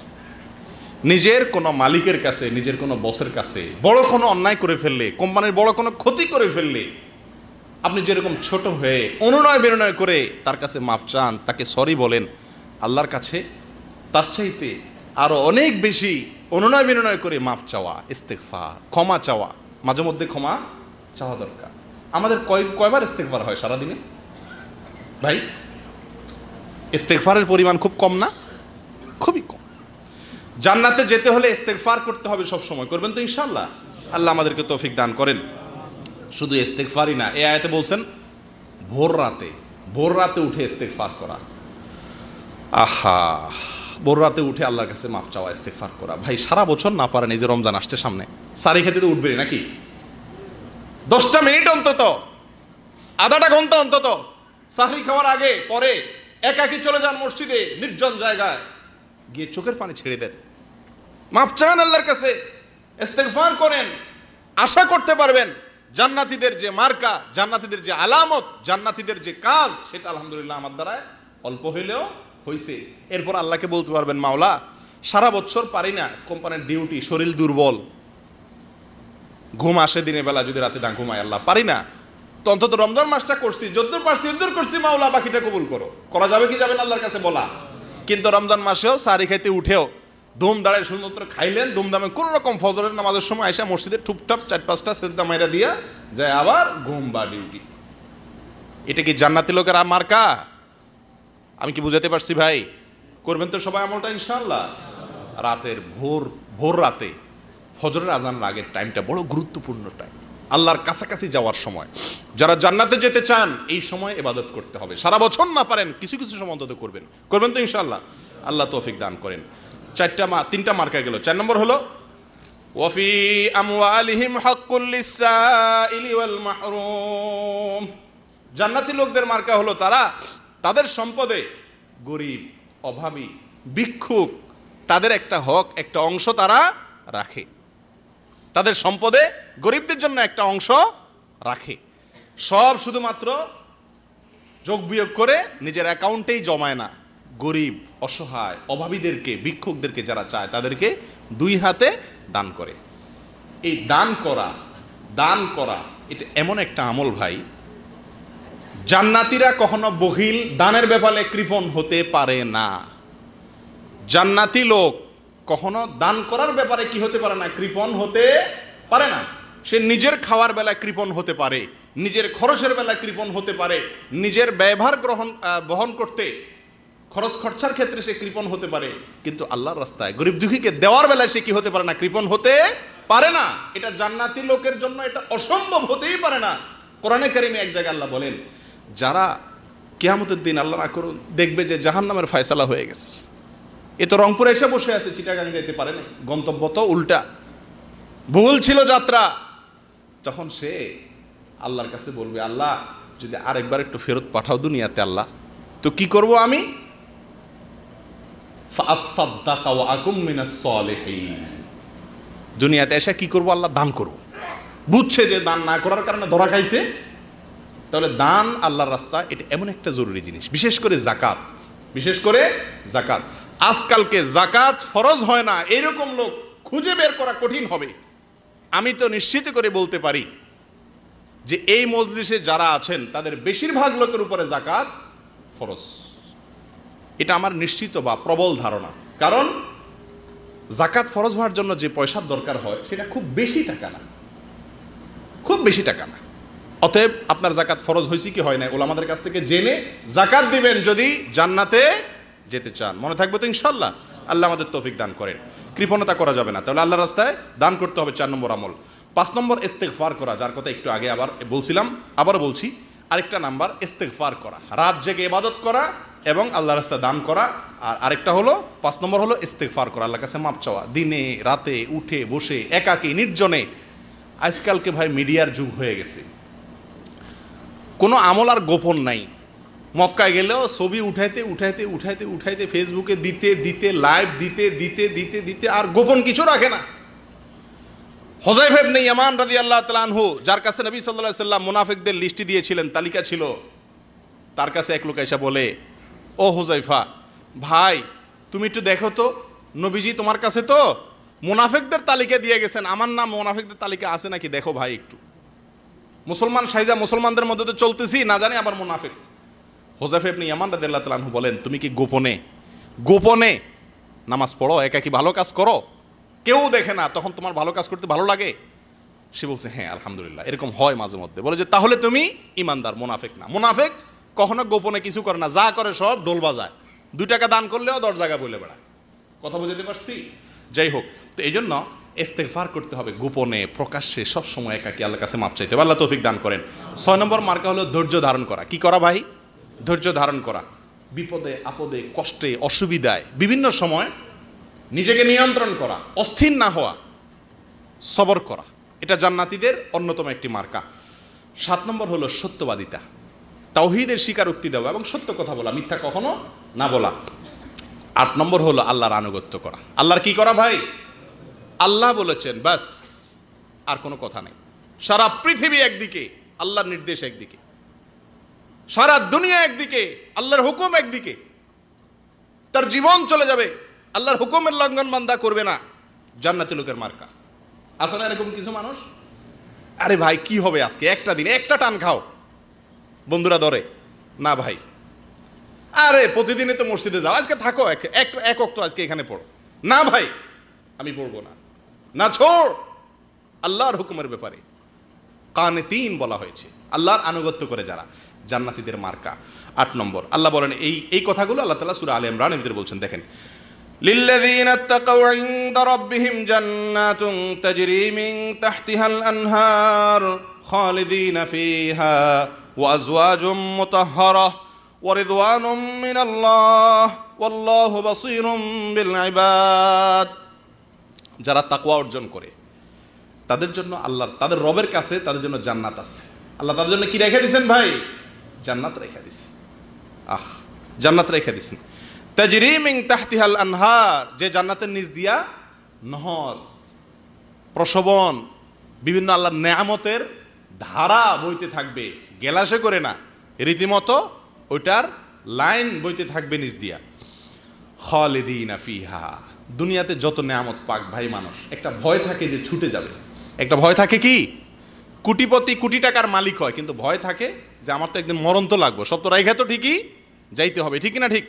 নিজের কোনো মালিকের কাছে, নিজের কোনো বসের কাছে বড় কোনো অন্যায় করে ফেললে, কোম্পানির বড় কোনো ক্ষতি করে ফেললে, আপনি যেরকম ছোট হয়ে অনুনয় বিনয় করে তার কাছে মাপ চান, তাকে সরি বলেন, আল্লাহর কাছে তার চাইতে আরো অনেক বেশি অনুনয় বিনয় করে মাপ চাওয়া, ইস্তিগফার, ক্ষমা চাওয়া। মাঝে মধ্যে ক্ষমা চাওয়া দরকার। আমাদের কয়বার ইস্তিগফার হয় সারাদিনে ভাই? ইস্তিগফারের পরিমাণ খুব কম না? খুবই কম। জান্নাতে যেতে হলে ইস্তিগফার করতে হবে সব সময়। করবেন তো ইনশাআল্লাহ? আল্লাহ আমাদেরকে তৌফিক দান করেন। শুধু ইস্তিগফারই না, এই আয়াতে বলছেন ভোর রাতে উঠে ইস্তিগফার করা। আহা, ভোর রাতে উঠে আল্লাহর কাছে মাপ চাওয়া, ইস্তিগফার করা। ভাই, সারা বছর না পারেন, এই যে রমজান আসছে সামনে, সারি খেতে তো উঠবেন নাকি? 10টা মিনিট অন্তত, আধাটা ঘন্টা অন্তত সাহরি খাওয়ার আগে পরে একাকি চলে যান মসজিদে, নির্জন জায়গায় গিয়ে চোখের পানি ছেড়ে দেন, মাপ চান আল্লাহর কাছে, ইস্তিগফার করেন। আশা করতে পারবেন জান্নাতীদের যে মার্কা, জান্নাতীদের যে আলামত, জান্নাতীদের যে কাজ, সেটা আলহামদুলিল্লাহ আমার দ্বারা অল্প হইলেও হয়েছে। এরপর আল্লাহকে বলতে পারবেন, মাওলা সারা বছর পারি না, কোম্পানির ডিউটি, শরীর দুর্বল, ঘুম আসে দিনের বেলা, যদি রাতে না ঘুমাই, আল্লাহ পারি না, তো অন্তত রমজান মাসটা করছি, যদ্দূর পারছি এদ্দূর করছি, মাওলা বাকিটা কবুল করো। করা যাবে কি যাবে না আল্লাহর কাছে বলা? কিন্তু রমজান মাসেও সারি খাইতে উঠেও ধুম দাঁড়ায় শুধুমাত্র খাইলেন, ধুমধামে কোন রকম ফজরের নামাজের সময় আইসা মসজিদে টুপটাপ 4-5টা সেজদা মাইরা দিয়া যায়, আবার ঘুম বা ডিউটি। এটা কি জান্নাতি লোকের মার্কা? আমি কি বুঝাতে পারছি ভাই? করবেন তো সবাই আমলটা ইনশাআল্লাহ। রাতের ভোর রাতে ফজরের আজানের আগের টাইমটা বড় গুরুত্বপূর্ণ টাইম, আল্লাহর কাছাকাছি যাওয়ার সময়। যারা জান্নাতে যেতে চান এই সময় ইবাদত করতে হবে। সারা বছর না পারেন, কিছু কিছু সময় অন্তত করবেন তো ইনশাআল্লাহ। আল্লাহ তৌফিক দান করেন। তিনটা মার্কা গেল। 4 নম্বর হলো ওয়াফি আমওয়ালিহিম হাক্কুল লিসসাইলি ওয়াল মাহরুম। জান্নাতি লোকদের মার্কা হলো তাদের সম্পদে গরিব, অভাবী, ভিক্ষুক তাদের একটা হক, একটা অংশ তারা রাখে। তাদের সম্পদে গরিবদের জন্য একটা অংশ রাখে। সব শুধুমাত্র যোগ বিয়োগ করে নিজের অ্যাকাউন্টেই জমায় না, গরিব, অসহায়, অভাবীদেরকে, ভিক্ষুকদেরকে যারা চায় তাদেরকে 2 হাতে দান করে। এই দান করা এটা এমন একটা আমল ভাই, জান্নাতীরা কখনো বখিল, দানের ব্যাপারে কৃপণ হতে পারে না। জান্নাতি লোক কখনো দান করার ব্যাপারে কি হতে পারে না? কৃপণ হতে পারে না। সে নিজের খাওয়ার বেলায় কৃপণ হতে পারে, নিজের খরচের বেলায় কৃপণ হতে পারে, নিজের ব্যয়ভার বহন করতে খরচ খরচার ক্ষেত্রে সে কৃপণ হতে পারে, কিন্তু আল্লাহর রাস্তায় গরিব দুঃখীকে দেওয়ার বেলায় সে কি হতে পারে না? কৃপণ হতে পারে না। এটা জান্নাতি লোকের জন্য এটা অসম্ভব হতেই পারে না। কোরআনে কারিমে এক জায়গায় আল্লাহ বলেন, যারা কিয়ামতের দিন আল্লাহ না করুন দেখবে যে জাহান্নামের ফয়সালা হয়ে গেছে, এ তো রংপুরে এসে বসে আছে, চিটাগাং যেতে পারে না, গন্তব্য তো উল্টা, ভুল ছিল যাত্রা। তখন সে আল্লাহর কাছে বলবে, আল্লাহ যদি আরেকবার একটু ফেরত পাঠাও দুনিয়াতে আল্লাহ, তো কি করব আমি? ফাআসাদদাকা ওয়া আকুম মিনাস সালিহিন। দুনিয়াতে এসে কি করব আল্লাহ? দান করব। বুঝছে যে দান না করার কারণে ধরা খাইছে। তাহলে দান আল্লাহর রাস্তা এটা এমন একটা জরুরি জিনিস, বিশেষ করে জাকাত। আজকালকে জাকাত ফরজ হয় না এরকম লোক খুঁজে বের করা কঠিন হবে। আমি তো নিশ্চিত করে বলতে পারি যে এই মজলিসে যারা আছেন তাদের বেশিরভাগ লোকের উপরে জাকাত ফরজ। এটা আমার নিশ্চিত বা প্রবল ধারণা। কারণ জাকাত ফরজ হওয়ার জন্য যে পয়সার দরকার হয় সেটা খুব বেশি টাকা না। অতএব আপনার জাকাত ফরজ হয়েছে কি হয় না, ওলামাদের কাছ থেকে জেনে জাকাত দিবেন যদি জান্নাতে যেতে চান। মনে থাকবে তো ইনশাল্লাহ? আল্লাহ আমাদের তৌফিক দান করেন। কৃপণতা করা যাবে না, তাহলে আল্লাহর রাস্তায় দান করতে হবে। 4 নম্বর আমল। 5 নম্বর ইস্তেগফার করা, যার কথা একটু আগে আবার বলছিলাম, আবারও বলছি। আরেকটা নাম্বার ইস্তেগফার করা, রাত জেগে ইবাদত করা এবং আল্লাহর রাস্তায় দান করা। আর আরেকটা হলো 5 নম্বর হলো ইস্তেগফার করা, আল্লাহর কাছে মাপ চাওয়া, দিনে রাতে উঠে বসে একাকী নির্জনে। আজকালকে ভাই মিডিয়ার যুগ হয়ে গেছে, কোনো আমল আর গোপন নাই। মক্কায় গেলেও ছবি উঠাইতে ফেসবুকে দিতে লাইভ দিতে আর গোপন কিছু রাখে না। হুযায়ফা ইবনে ইয়ামান রাদিয়াল্লাহু তাআলা আনহু, যার কাছে নবী সাল্লাল্লাহু আলাইহি সাল্লাম মুনাফিকদের লিস্ট দিয়েছিলেন, তালিকা ছিল, তার কাছে এক লোক এসে বলে, ও হুযায়ফা ভাই তুমি একটু দেখো তো, নবীজি তোমার কাছে তো মুনাফিকদের তালিকা দিয়ে গেছেন, আমার নাম মুনাফিকদের তালিকা আছে নাকি দেখো ভাই একটু। মুসলমান সাইজা মুসলমানদের মধ্যে তো চলতেছি, না জানি আবার মুনাফিক। হুযায়ফা ইবনে ইয়ামান রাদিয়াল্লাহু তাআলা আনহু বলেন, তুমি কি গোপনে নামাজ পড়ো, একাকী ভালো কাজ করো, কেউ দেখে না, তখন তোমার ভালো কাজ করতে ভালো লাগে? সে বলছে, হ্যাঁ আলহামদুলিল্লাহ, এরকম হয় মাঝে মধ্যে। বলে যে তাহলে তুমি ইমানদার, মুনাফিক না। মুনাফিক কখনো গোপনে কিছু করে না, যা করে সব ঢোল বাজায়, 2 টাকা দান করলেও 10 জায়গায় বলে বেড়ায়। কথা বুঝতে পারছি? যাই হোক, তো এই জন্য ইস্তেগফার করতে হবে গোপনে, প্রকাশ্যে, সব সময় একাকী আল্লাহর কাছে মাপ চাইতে হবে। আল্লাহ তৌফিক দান করেন। 6 নম্বর মার্কা হলো ধৈর্য ধারণ করা। কি করা ভাই? ধৈর্য ধারণ করা। বিপদে আপদে কষ্টে অসুবিধায় বিভিন্ন সময় নিজেকে নিয়ন্ত্রণ করা, অস্থির না হওয়া, সবর করা, এটা জান্নাতীদের অন্যতম একটি মার্কা। 7 নম্বর হলো সত্যবাদিতা, তাওহীদের স্বীকারোক্তি দেওয়া এবং সত্য কথা বলা, মিথ্যা কখনো না বলা। 8 নম্বর হলো আল্লাহর আনুগত্য করা। আল্লাহর কি করা ভাই? আল্লাহ বলেছেন ব্যাস, আর কোনো কথা নেই। সারা পৃথিবী একদিকে, আল্লাহর নির্দেশ একদিকে, সারা দুনিয়া একদিকে, আল্লাহর হুকুম একদিকে, তার জীবন চলে যাবে, আল্লাহর হুকুমের লঙ্ঘন বান্দা করবে না। জান্নাতি লোকের মার্কা। আসলে এরকম কিছু মানুষ, আরে ভাই কি হবে আজকে, একটা দিন একটা টান খাও, বন্ধুরা ধরে না ভাই, আরে প্রতিদিনই তো মসজিদে যাও, আজকে থাকো এক ওয়াক্ত আজকে এখানে পড়ো না ভাই, আমি পড়বো না ছোড়। আল্লাহর হুকুমের ব্যাপারে কানেতিন বলা হয়েছে, আল্লাহর আনুগত্য করে যারা, জান্নাতীদের মার্কা। 8 নম্বর আল্লাহ বলেন, এই কথাগুলো আল্লাহ তাআলা সূরা আলে ইমরান এর বলছেন, দেখেন, লিল্লাযীনা ইত্তাকাউ ইনদা রাব্বিহিম জান্নাতুন তাজরি মিন তাহতিহাল আনহার খালিদিনা ফিহা ওয়া আজওয়াজুম মুতাহহারা ওয়া রিদওয়ানুম মিনাল্লাহ ওয়াল্লাহু বাসীরুম বিল ইবাদ। যারা তাকওয়া অর্জন করে তাদের জন্য আল্লাহর, তাদের রবের কাছে তাদের জন্য জান্নাত আছে। আল্লাহ তাদের জন্য কি রেখে দিয়েছেন ভাই? জান্নাত রেখে দিয়েছেন। জান্নাত রেখে দিয়েছেন। তাজরি মিন তাহতিহাল আনহার, যে জান্নাতের নিচ দিয়া নহর, প্রসবন, বিভিন্ন আল্লাহর নেয়ামতের ধারা বইতে থাকবে, গেলাসে করে না, রীতিমতো ওইটার লাইন বইতে থাকবে নিচ দিয়া। খালিদিনা ফিহা, দুনিয়াতে যত নেয়ামত পাক ভাই মানুষ, একটা ভয় থাকে যে ছুটে যাবে, একটা ভয় থাকে কি, কোটিপতি কোটি টাকার মালিক হয় কিন্তু ভয় থাকে যে আমার তো একদিন মরণ তো লাগবে, সব তো রাইখা তো ঠিকই যাইতে হবে, ঠিক না ঠিক?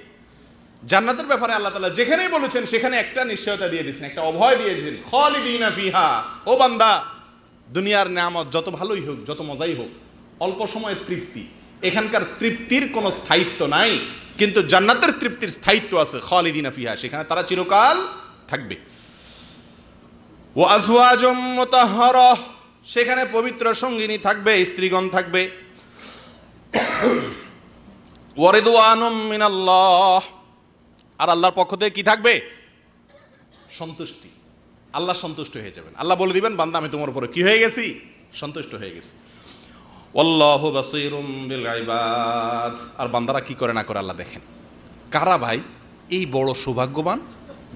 জান্নাতের ব্যাপারে আল্লাহ তাআলা যেখানেই বলেছেন সেখানে একটা নিশ্চয়তা দিয়ে দিয়েছেন, একটা অভয় দিয়ে দিয়েছেন, খালিদিনা ফিহা। ও বান্দা, দুনিয়ার নেয়ামত যত ভালোই হোক, যত মজাই হোক, অল্প সময়ের তৃপ্তি, এখানকার তৃপ্তির কোনো স্থায়িত্ব নাই, কিন্তু জান্নাতের তৃপ্তির স্থায়িত্ব আছে। খালিদিনা ফিহা, সেখানে তারা চিরকাল থাকবে। ওয়া আজওয়াজুম মুতাহহারা, সেখানে পবিত্র সঙ্গিনী থাকবে, স্ত্রীগণ থাকবে। ওয়া রিদওয়ানুম মিনাল্লাহ, আর আল্লাহর পক্ষ থেকে কি থাকবে? সন্তুষ্টি। আল্লাহ সন্তুষ্ট হয়ে যাবেন, আল্লাহ বলে দিবেন বান্দা আমি তোমার উপরে কি হয়ে গেছি? সন্তুষ্ট হয়ে গেছি। আল্লাহু বাসীরুম বিল ইবাদ, আর বান্দারা কি করে না করে আল্লাহ দেখেন। কারা ভাই এই বড় সৌভাগ্যবান?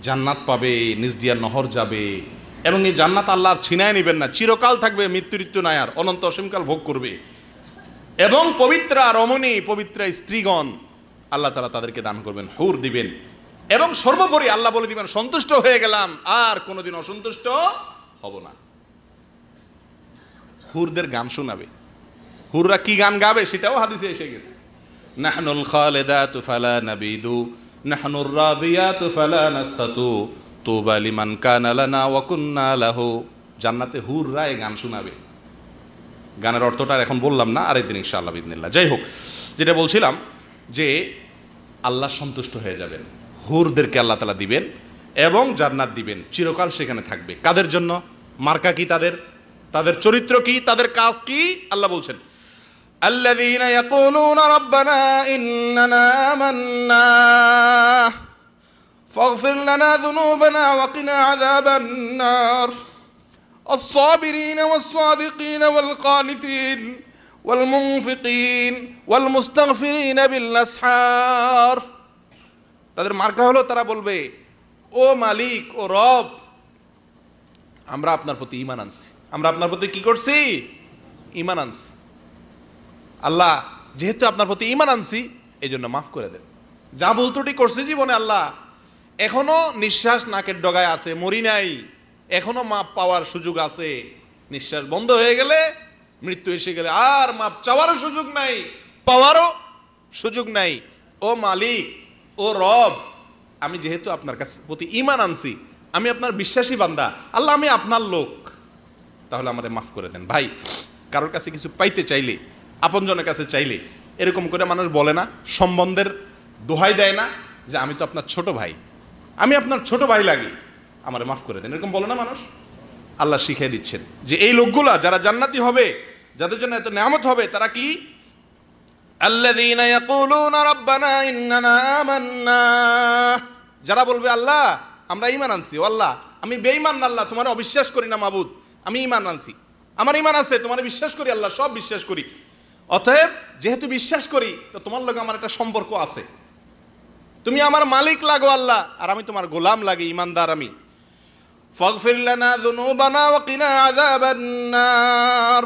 জান্নাত পাবে, নিজ দিয়া নহর যাবে, এবং এই জান্নাত আল্লাহ আর ছিনায় নেবেন না, চিরকাল থাকবে, মৃত্যু নাই আর, অনন্ত অসীমকাল ভোগ করবে। এবং পবিত্রা রমণী, পবিত্রা স্ত্রীগণ আল্লাহ তাআলা তাদেরকে দান করবেন, হুর দিবেন। এবং সর্বোপরি আল্লাহ বলে দিবেন সন্তুষ্ট হয়ে গেলাম, আর কোনোদিন অসন্তুষ্ট হব না। হুরদের গান শোনাবে, হুররা কি গান গাবে সেটাও হাদিসে এসে গেছে। নাহনুল খালিদাতু ফালা নাবিদু, নাহনুর রাদিয়াতু ফালা নাসতাতু, তুবা লিমান কানা লানা ওয়া কুন্না লাহু। জান্নাতে হুররা এই গান শোনাবে। গানের অর্থটা এখন বললাম না, আরেকদিন ইনশাআল্লাহ বিদিনিল্লাহ। যাই হোক, যেটা বলছিলাম যে আল্লাহ সন্তুষ্ট হয়ে যাবেন, হুরদেরকে আল্লাহ তাআলা দিবেন এবং জান্নাত দিবেন, চিরকাল সেখানে থাকবে। কাদের জন্য? মার্কা কি তাদের? তাদের চরিত্র কি? তাদের কাজ কি? আল্লাহ বলছেন আল্লাযীনা ইয়াকুলুনা রাব্বানা ইন্নানা আমান্না ফাগফির লানা যুনুবানা ওয়া কিনা আযাবান নার الصابرين والصادقين والقانتين والمنفقين والمستغفرين بالأسحار। তাদের মার্কা হলো তারা বলবে ও মালিক, ও রব, আমরা আপনার প্রতি ঈমান আনছি, আমরা আপনার প্রতি কি করছি? ঈমান আনছি। আল্লাহ যেহেতু আপনার প্রতি ঈমান আনছি এজন্য মাফ করে দেন, যা ভুল ত্রুটি করছি জীবনে আল্লাহ, এখনো নিঃশ্বাস নাকের ডগায় আছে, মরি নাই, এখনো মাপ পাওয়ার সুযোগ আছে। নিঃশ্বাস বন্ধ হয়ে গেলে, মৃত্যু এসে গেলে আর মাপ চাওয়ারও সুযোগ নাই, পাওয়ারও সুযোগ নাই। ও মালিক, ও রব, আমি যেহেতু আপনার কাছে প্রতি ঈমান আনছি, আমি আপনার বিশ্বাসী বান্দা, আল্লাহ আমি আপনার লোক, তাহলে আমারে মাফ করে দেন। ভাই, কারোর কাছে কিছু পাইতে চাইলে, আপনজনের কাছে চাইলে এরকম করে মানুষ বলে না, সম্বন্ধের দোহাই দেয় না যে আমি তো আপনার ছোট ভাই, আমি আপনার ছোট ভাই লাগি, আমারে মাফ করে দেন, এরকম বলে না মানুষ? আল্লাহ শিখিয়ে দিচ্ছেন যে এই লোকগুলা যারা জান্নাতি হবে, যাদের জন্য এত নেয়ামত হবে, তারা কি? আল্লাযীনা ইয়াকুলুনা রাব্বানা ইন্নানা আমান্না, যারা বলবে আল্লাহ আমরা ঈমান আনছি, ও আল্লাহ আমি বেঈমান না, আল্লাহ তোমার অবিশ্বাস করি না মাবুদ, আমি ঈমান আনছি, আমার ঈমান আছে, তোমার বিশ্বাস করি আল্লাহ, সব বিশ্বাস করি, অতএব যেহেতু বিশ্বাস করি তো তোমার লগে আমার একটা সম্পর্ক আছে, তুমি আমার মালিক লাগো আল্লাহ, আর আমি তোমার গোলাম লাগি, ঈমানদার আমি। ফাগফির লানা যুনুবানা ওয়া কিনা আযাবান নার,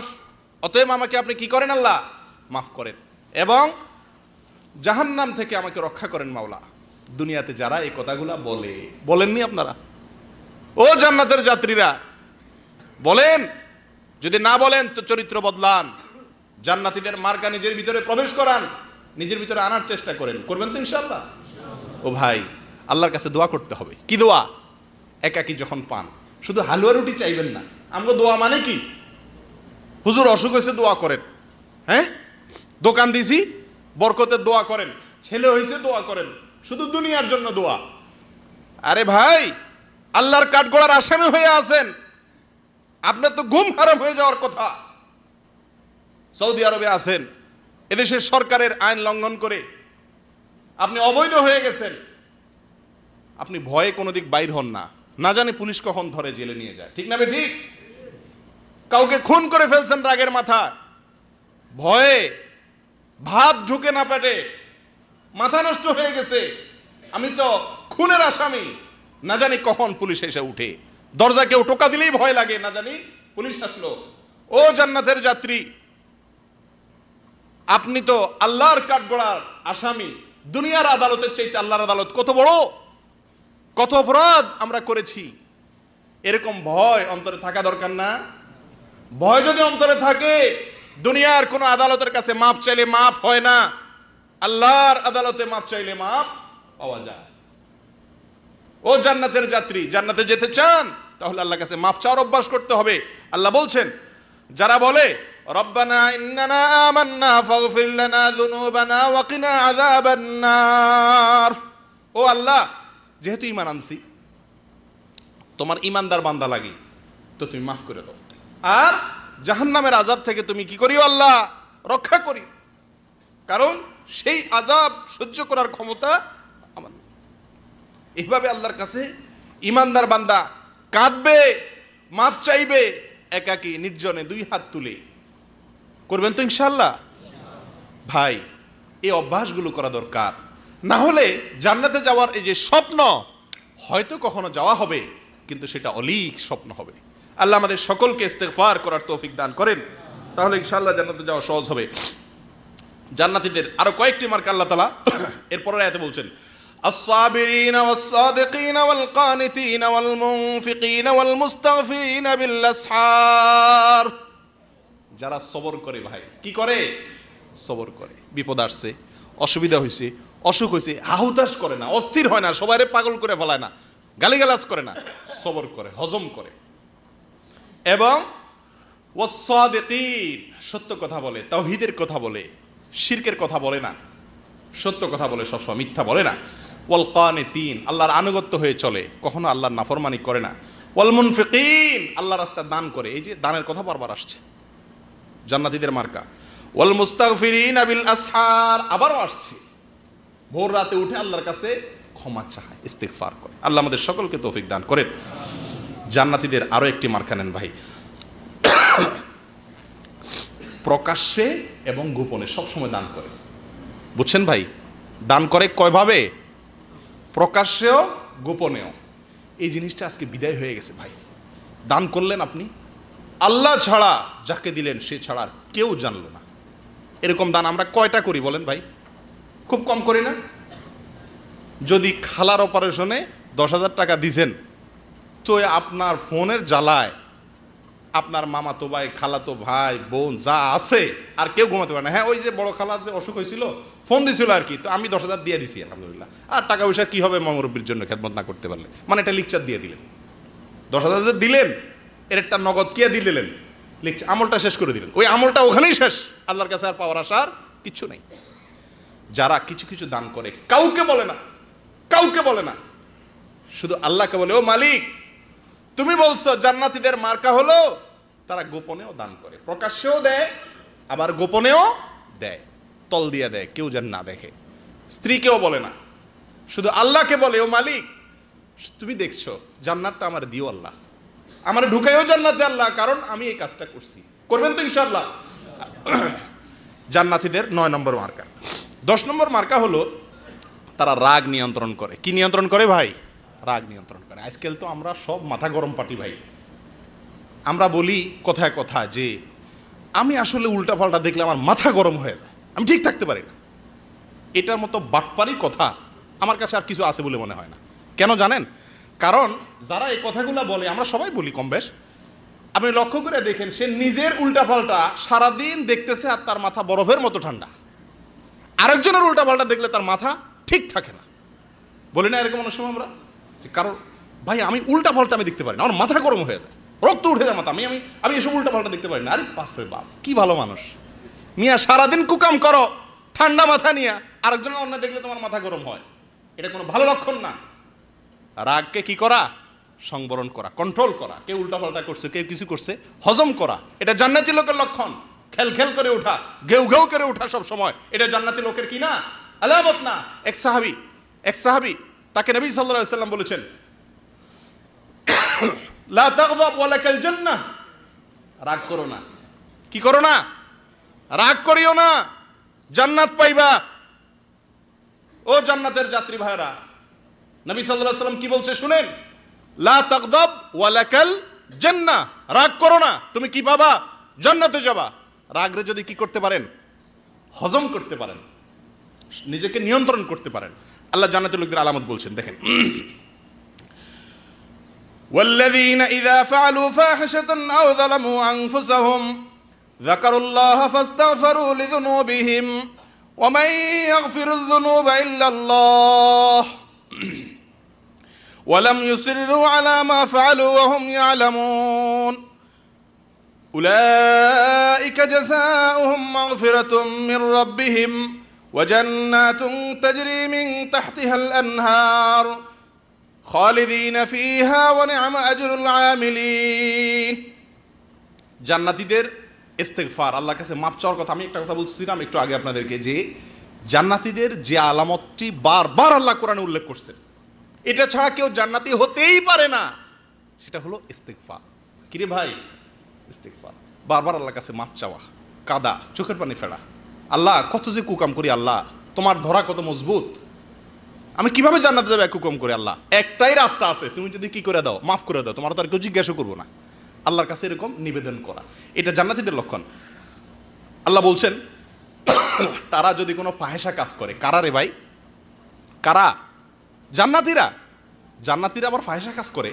অতএব আমাকে আপনি কি করেন আল্লাহ? মাফ করেন, এবং জাহান্নাম থেকে আমাকে রক্ষা করেন মাওলা। দুনিয়াতে যারা এই কথাগুলা বলে, বলেননি আপনারা? ও জান্নাতের যাত্রীরা বলেন, যদি না বলেন তো চরিত্র বদলান, জান্নাতীদের মার্কা নিজের ভিতরে প্রবেশ করান, নিজের ভিতরে আনার চেষ্টা করেন, করবেন তো ইনশাআল্লাহ? ও ভাই, আল্লাহর কাছে দোয়া করতে হবে। কি দোয়া? একাকি যখন পান শুধু হালুয়া রুটি চাইবেন না। আমগো দোয়া মানে কি? হুজুর অসুখ হয়েছে দোয়া করেন, হ্যাঁ, দোকান দিছি বরকতের দোয়া করেন, ছেলে হয়েছে দোয়া করেন, শুধু দুনিয়ার জন্য দোয়া। আরে ভাই, আল্লাহর কাঠগড়ার আসামি হয়ে আছেন, আপনার তো ঘুম হারাম হয়ে যাওয়ার কথা। সৌদি আরবে আছেন, এদেশের সরকারের আইন লঙ্ঘন করে আপনি অবৈধ হয়ে গেছেন, আপনি ভয়ে কোনো দিক বাইর হন না, না জানি পুলিশ কখন ধরে জেলে নিয়ে যায়, ঠিক না বে ঠিক? কাউকে খুন করে ফেলছেন রাগের মাথায়, ভয়ে ভাত ঢুকে না পেটে, মাথা নষ্ট হয়ে গেছে, আমি তো খুনের আসামি, না জানি কখন পুলিশ এসে উঠে, দরজা কেউ টোকা দিলেই ভয় লাগে, না জানি পুলিশ আসলো। ও জান্নাতের যাত্রী, আপনি তো আল্লাহর কাঠগড়ার আসামি। দুনিয়ার আদালতের চাইতে আল্লাহর আদালত কত বড়, কত অপরাধ আমরা করেছি। এরকম ভয় অন্তরে থাকা দরকার না? ভয় যদি অন্তরে থাকে, দুনিয়ার কোন আদালতের কাছে মাপ চাইলে মাপ হয় না, আল্লাহর আদালতে মাপ চাইলে মাপ পাওয়া যায়। ও জান্নাতের যাত্রী, জান্নাতে যেতে চান তাহলে আল্লাহর কাছে মাপ চাওয়ার অভ্যাস করতে হবে। আল্লাহ বলছেন, যারা বলে রব্বানা ইন্নানা আমান্না ফাগফির লানা যুনুবানা ওয়া কিনা আযাবান নার, ও আল্লাহ, যেহেতু ঈমান আনছি, তোমার ঈমানদার বান্দা লাগি, তো তুমি মাফ করে দাও, আর জাহান্নামের আযাব থেকে তুমি কি করিও আল্লাহ, রক্ষা করি, কারণ সেই আযাব সহ্য করার ক্ষমতা আমার নেই। এইভাবে আল্লাহর কাছে ঈমানদার বান্দা কাঁদবে, মাপ চাইবে, একাকী নির্জনে দুই হাত তুলে। করবেন তো ইনশাআল্লাহ? ভাই, এই অভ্যাসগুলো করা দরকার, না হলে জান্নাতে যাওয়ার এই যে স্বপ্ন, হয়তো কখনো যাওয়া হবে, কিন্তু সেটা অলীক স্বপ্ন হবে। আল্লাহ আমাদের সকলকে ইস্তেগফার করার তৌফিক দান করেন, তাহলে ইনশাআল্লাহ জান্নাতে যাওয়া সহজ হবে। জান্নাতীদের আরো কয়েকটি মার্কা আল্লাহ তাআলা এরপরের আয়াতে বলছেন, আস-সাবিরিনা ওয়াস-সাদিকিনা ওয়াল-কানিতিনা ওয়াল-মুনফিকিনা ওয়াল-মুস্তাগফিরিনা বিল-আসহার। যারা সবর করে, ভাই কি করে? সবর করে। বিপদ আসছে, অসুবিধা হয়েছে, অসুখ হয়েছে, হাহুতাশ করে না, অস্থির হয় না, সবাইরে পাগল করে ফেলায় না, গালিগালাজ করে না, সবর করে, হজম করে। এবং ওয়াস-সাদিকিন, সত্য কথা বলে, তাওহীদের কথা বলে, শিরকের কথা বলে না, সত্য কথা বলে, সবসময় মিথ্যা বলে না। ওয়াল-কানিতিন, আল্লাহর আনুগত্য হয়ে চলে, কখনো আল্লাহর নাফরমানি করে না। ওয়াল-মুনফিকিন, আল্লাহর রাস্তায় দান করে, এই যে দানের কথা বারবার আসছে জান্নাতীদের মার্কা। ওয়াল-মুস্তাগফিরিনা বিল-আসহার, আবারও আসছে, ভোর রাতে উঠে আল্লাহর কাছে ক্ষমা চায়, ইস্তিগফার করে। আল্লাহ আমাদের সকলকে তৌফিক দান করেন। জান্নাতীদের আরো একটি মার্কা নেন ভাই, প্রকাশ্যে এবং গোপনে সবসময় দান করে। বুঝছেন ভাই? দান করে কয়ভাবে? প্রকাশ্যেও গোপনেও। এই জিনিসটা আজকে বিদায় হয়ে গেছে ভাই। দান করলেন আপনি, আল্লাহ ছাড়া যাকে দিলেন সে ছাড়া আর কেউ জানলো না। এরকম দান আমরা কয়টা করি বলেন ভাই? খুব কম করি না? যদি খালার অপারেশনে 10,000 টাকা দিছেন, তো আপনার ফোনের জ্বালায় আপনার মামাতো ভাই, খালাতো ভাই, বোন যা আছে আর কেউ ঘুমাতে পারে না। হ্যাঁ, ওই যে বড় খালা যে অসুখ হয়েছিল, ফোন দিছিল আর কি, তো আমি 10,000 দিয়ে দিছি আলহামদুলিল্লাহ। আর টাকা পয়সা কি হবে মামুরব্বির জন্য খেদমত না করতে পারলে, মানে এটা লিকচার দিয়ে দিলেন। 10,000 দিলেন, এর একটা নগদ কে দিয়ে দিলেন, লিকচার, আমলটা শেষ করে দিলেন। ওই আমলটা ওখানেই শেষ, আল্লাহর কাছে আর পাওয়ার আসার কিচ্ছু নেই। যারা কিছু কিছু দান করে, কাউকে বলে না, কাউকে বলে না, শুধু আল্লাহকে বলে, ও মালিক তুমি বলছো জান্নাতীদের মার্কা হলো তারা গোপনেও দান করে, প্রকাশ্যেও দেয়, আবার গোপনেও দেয়, তল দিয়ে দেয়, কেউ যেন না দেখে। স্ত্রীকেও বলে না, শুধু আল্লাহকে বলে, ও মালিক তুমি দেখছো, জান্নাতটা আমার দিও আল্লাহ, আমার ঢুকাইও জান্নাতে আল্লাহ, কারণ আমি এই কাজটা করছি। করবেন তো ইনশাআল্লাহ? জান্নাতীদের 9 নম্বর মার্কা। 10 নম্বর মার্কা হলো তারা রাগ নিয়ন্ত্রণ করে। কি নিয়ন্ত্রণ করে ভাই? রাগ নিয়ন্ত্রণ করে। আজকাল তো আমরা সব মাথা গরম পাটি ভাই। আমরা বলি কথায় কথা যে আমি আসলে উল্টাপাল্টা দেখলে আমার মাথা গরম হয়ে যায়, আমি ঠিক থাকতে পারি না। এটার মতো বাটপারি কথা আমার কাছে আর কিছু আছে বলে মনে হয় না। কেন জানেন? কারণ যারা এই কথাগুলো বলে, আমরা সবাই বলি কম বেশ, আপনি লক্ষ্য করে দেখেন, সে নিজের উল্টাপাল্টা সারাদিন দেখতেছে আর তার মাথা বরফের মতো ঠান্ডা। আরেকজনের উল্টাপাল্টা দেখলে তার মাথা ঠিক থাকে না। বলি না এরকম অনেক সময় আমরা, কারণ ভাই আমি উল্টাপাল্টা আমি দেখতে পারি না, আমার মাথা গরম হয়ে যায়, রক্ত উঠে যায় মাথা, আমি এসব উল্টাপাল্টা দেখতে পারি না। আরে বাপরে বাপ, কি ভালো মানুষ মিয়া, সারাদিন কুকাম করো ঠান্ডা মাথা নিয়ে, আরেকজনের অন্য দেখলে তোমার মাথা গরম হয়, এটা কোনো ভালো লক্ষণ না। রাগকে কি করা? সংবরণ করা, কন্ট্রোল করা। কেউ উল্টাপাল্টা করছে, কেউ কিছু করছে, হজম করা, এটা জান্নাতি লোকের লক্ষণ। খেল খেল করে ওঠা, ঘেউ ঘেউ করে ওঠা সব সময়, এটা জান্নাতি লোকের কি না? আলামত না। এক সাহাবী তাকে নবী সাল্লাল্লাহু আলাইহি ওয়াসাল্লাম বলেছেন, লা তাগদাব ওয়া লাকাল জান্নাহ, রাগ করো না। কি করো না? রাগ করিও না, জান্নাত পাইবা। ও জান্নাতের যাত্রী ভাইরা, নবী সাল্লাল্লাহু আলাইহি ওয়াসাল্লাম কি বলছে শুনেন, লা তাগদাব ওয়া লাকাল জান্নাহ, রাগ করো না, তুমি কি পাবা? জান্নাতে যাবা। রাগরে যদি কি করতে পারেন? হজম করতে পারেন, নিজেকে নিয়ন্ত্রণ করতে পারেন, আল্লাহ জান্নাতের লোকদের আলামত বলছেন, দেখেন, والذين إذا فعلوا فاحشة أو ظلموا أنفسهم ذكروا الله فاستغفروا لذنوبهم ومن يغفر الذنوب إلا الله ولم يصروا على ما فعلوا وهم يعلمون أولئك جزاؤهم مغفرة من ربهم وجنات تجري من تحتها الأنهار خالدين فيها ونعم أجر العاملين। জান্নাতীদের ইস্তেগফার, আল্লাহর কাছে মাপ চাওয়ার কথা। আমি একটা কথা বলছিলাম একটু আগে আপনাদেরকে, যে জান্নাতীদের যে আলামতটি বারবার আল্লাহ কোরআনে উল্লেখ করছেন, এটা ছাড়া কেউ জান্নাতি হতেই পারে না, সেটা হলো ইস্তেগফার। কিরে ভাই, ইস্তেগফার, বারবার আল্লাহর কাছে মাপ চাওয়া, কাদা, চোখের পানি ফেলা, আল্লাহ কত যে কুকাম করি, আল্লাহ তোমার ধরা কত মজবুত, আমি কিভাবে জান্নাতে যাবো কুকাম করে, আল্লাহ একটাই রাস্তা আছে, তুমি যদি কি করে দাও, মাফ করে দাও, তোমার তো আর কেউ জিজ্ঞাসা করবো না। আল্লাহর কাছে এরকম নিবেদন করা, এটা জান্নাতীদের লক্ষণ। আল্লাহ বলছেন, তারা যদি কোনো ফাহেসা কাজ করে, কারা রে ভাই? কারা? জান্নাতীরা। জান্নাতীরা আবার ফাহেসা কাজ করে,